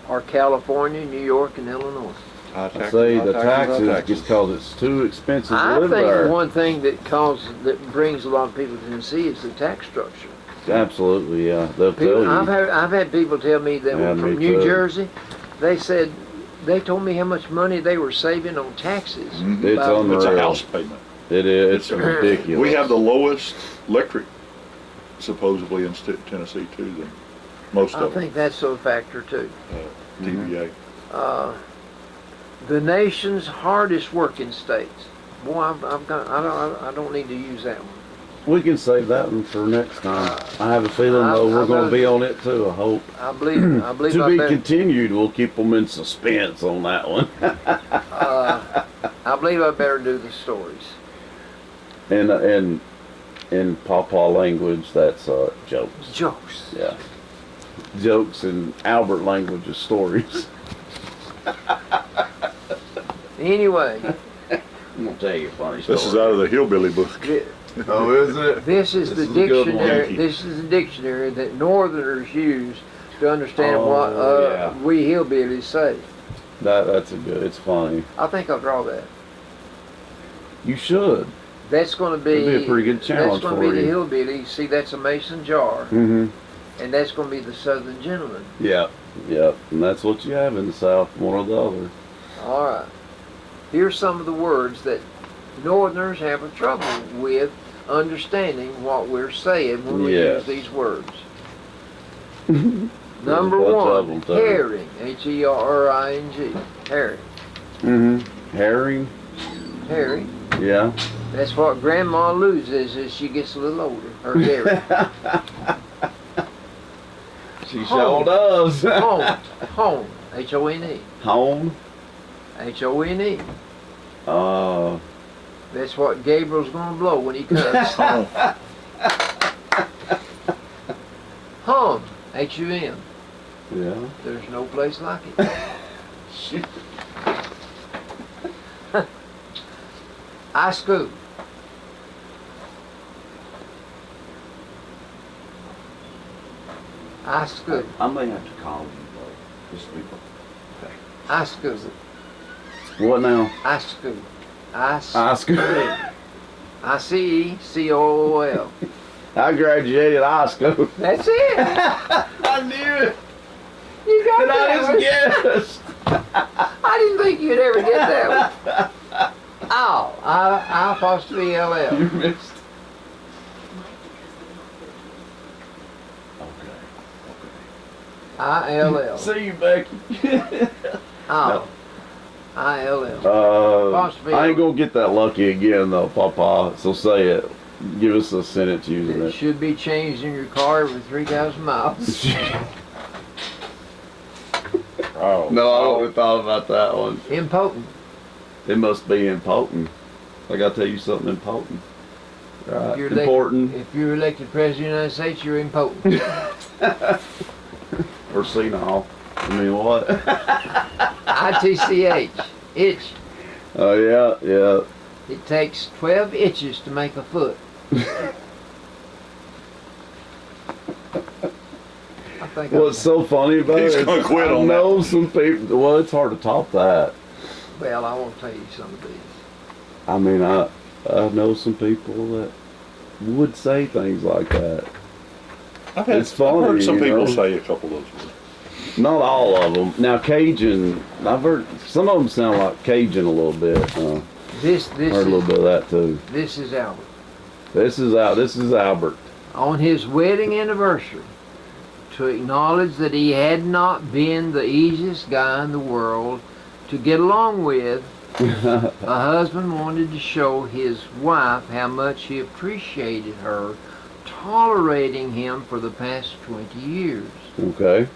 are California, New York, and Illinois. high I taxes, say high the taxes, high taxes just because it's too expensive to I live think there. one thing that brings a lot of people to Tennessee is the tax structure. Absolutely, yeah. They'll tell People, you. I've had people tell me that Yeah, were me from New too. Jersey. They told me how much money they were saving on taxes. Mhm. It's About- unreal. It's a house payment. It is. It's ridiculous. We have the lowest electric, supposedly, in Tennessee too, than most I of them. think that's a factor too. TVA. The nation's hardest working states. Boy, I don't need to use that one. We can save that one for next time. I have a feeling though we're going to be on it too. I hope. I believe To I be better. continued. We'll keep them in suspense on that one. I believe I better do the stories. And in Pawpaw language, that's jokes. Jokes. Yeah. Jokes in Albert language is stories. Anyway, I'm gonna tell you a funny story. This is out of the hillbilly book. Oh, is it? this is the is a good one. dictionary. This is the dictionary that Northerners use to understand what yeah. we hillbillies say. That's a good. It's funny. I think I'll draw that. You should. That's going to be. It'd be a pretty good challenge That's going to for be the you. hillbilly. See, that's a mason jar, Mm-hmm. and that's going to be the Southern gentleman. Yep. Yep. And that's what you have in the South, one or the other. All right. Here's some of the words that Northerners have a trouble with understanding what we're saying when we Yes. use these words. There's Number a bunch of one, them, too. herring. H-E-R-R-I-N-G. Herring. Mm-hmm. Herring. Herring. Yeah. That's what Grandma loses as she gets a little older. Her herring. She Home. sure does. Hone. Hone. H-O-N-E. Home. H-O-N-E. Uh. That's what Gabriel's gonna blow when he comes. Hum. H-U-M. Yeah. There's no place like it. Shit. I scoop. I scoop. I may have to call you though. Just be. Okay. I scoop. What now? I scoop. I High scoop. school. I-C-E-C-O-O-L. I graduated high school. That's it. I knew it. You got And that I one. just guessed. I didn't think you'd ever get that one. Ow. I apostrophe L-L. You missed. Okay. I-L-L. See you, Becky. Ow. I-L-L. Apostrophe I ain't gonna get that lucky again though, Papa. So say it. Give us a sentence using It it. should be changed in your car every 3,000 miles. Oh. No, I wouldn't have thought about that one. Impotent. It must be impotent. I gotta tell you something important. Right. You're Important If you're elected president of the United States, you're impotent. or senile. I mean what? I-T-C-H. Itch. Oh yeah, yeah. It takes 12 itches to make a foot. I think What's so funny about He's it? gonna quit I on know some people. Well, it's hard to top that. Well, I won't tell you some of these. I mean, I know some people that would say things like that. I've It's funny, heard some you people know? say a couple of those words. Not all of them. Now Cajun, I've heard some of them sound like Cajun a little bit. This Heard a little bit of that too. this is Albert. This is Albert. On his wedding anniversary, to acknowledge that he had not been the easiest guy in the world to get along with, a husband wanted to show his wife how much he appreciated her tolerating him for the past 20 years. Okay.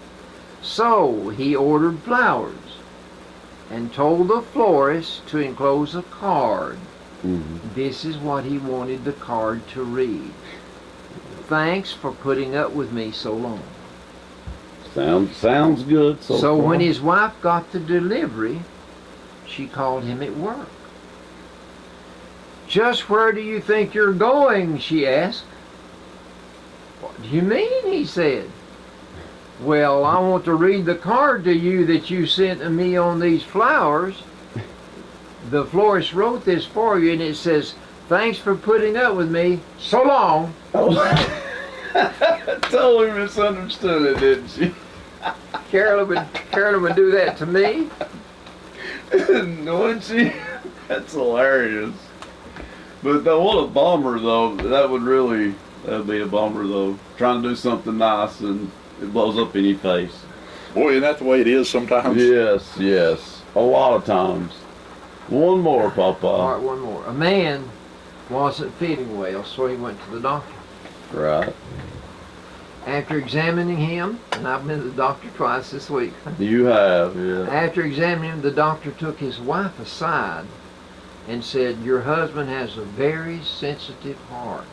So he ordered flowers and told the florist to enclose a card. Mm-hmm. This is what he wanted the card to read. Thanks for putting up with me so long. Sounds good. So So far. when his wife got the delivery, she called him at work. Just where do you think you're going? She asked. What do you mean? He said. Well, I want to read the card to you that you sent to me on these flowers. The florist wrote this for you, and it says, thanks for putting up with me so long. Totally misunderstood it, didn't she? Carolyn would do that to me. Wouldn't she? That's hilarious. But what a bummer though. That'd be a bummer though. Trying to do something nice and it blows up in your face. Boy, isn't that the way it is sometimes? Yes. A lot of times. One more, Papa. All right, one more. A man wasn't feeling well, so he went to the doctor. Right. After examining him, and I've been to the doctor twice this week. You have, yeah. After examining him, the doctor took his wife aside and said, your husband has a very sensitive heart.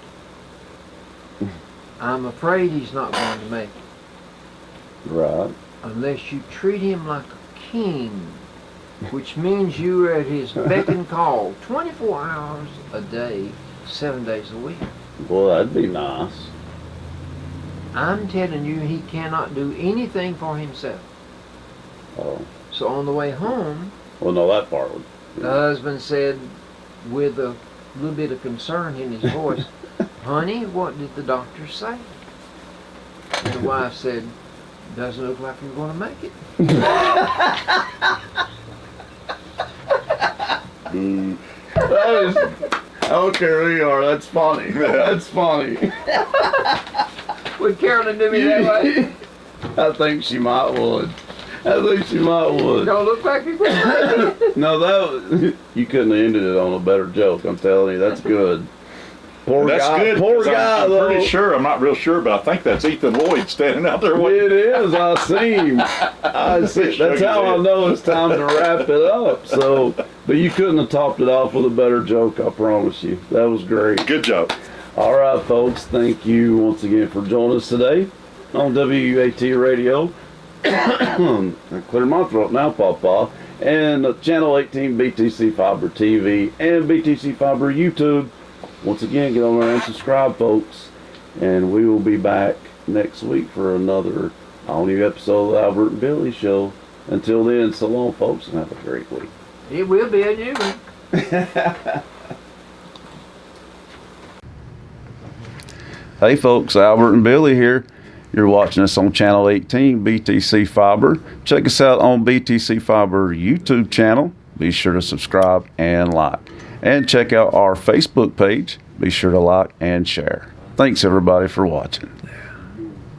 I'm afraid he's not going to make it. Right. Unless you treat him like a king, which means you are at his beck and call 24 hours a day, 7 days a week. Well, that'd be nice. I'm telling you, he cannot do anything for himself. Oh. So on the way home, Well, no, that part would. the husband said, with a little bit of concern in his voice, honey, what did the doctor say? And the wife said, doesn't look like you're going to make it. That is, I don't care who you are, that's funny. That's funny. Would Carolyn do me that way? I think she might would. I think she might would. Don't look like you're going to make it. No, you couldn't have ended it on a better joke, I'm telling you. That's good. Poor That's guy. good. Poor 'cause guy, I'm though. pretty sure. I'm not real sure, but I think that's Ethan Lloyd standing out there waiting. It is. I see him. I see. That's how I know it's time to wrap it up. So, but you couldn't have topped it off with a better joke. I promise you. That was great. Good joke. All right, folks. Thank you once again for joining us today on WUAT Radio. I clear my throat now, Papa. And Channel 18 BTC Fiber TV and BTC Fiber YouTube. Once again, get on there and subscribe, folks. And we will be back next week for another all-new episode of the Albert and Billy Show. Until then, so long, folks, and have a great week. It will be a new one. Hey, folks, Albert and Billy here. You're watching us on Channel 18 BTC Fiber. Check us out on BTC Fiber YouTube channel. Be sure to subscribe and like. And check out our Facebook page. Be sure to like and share. Thanks, everybody, for watching.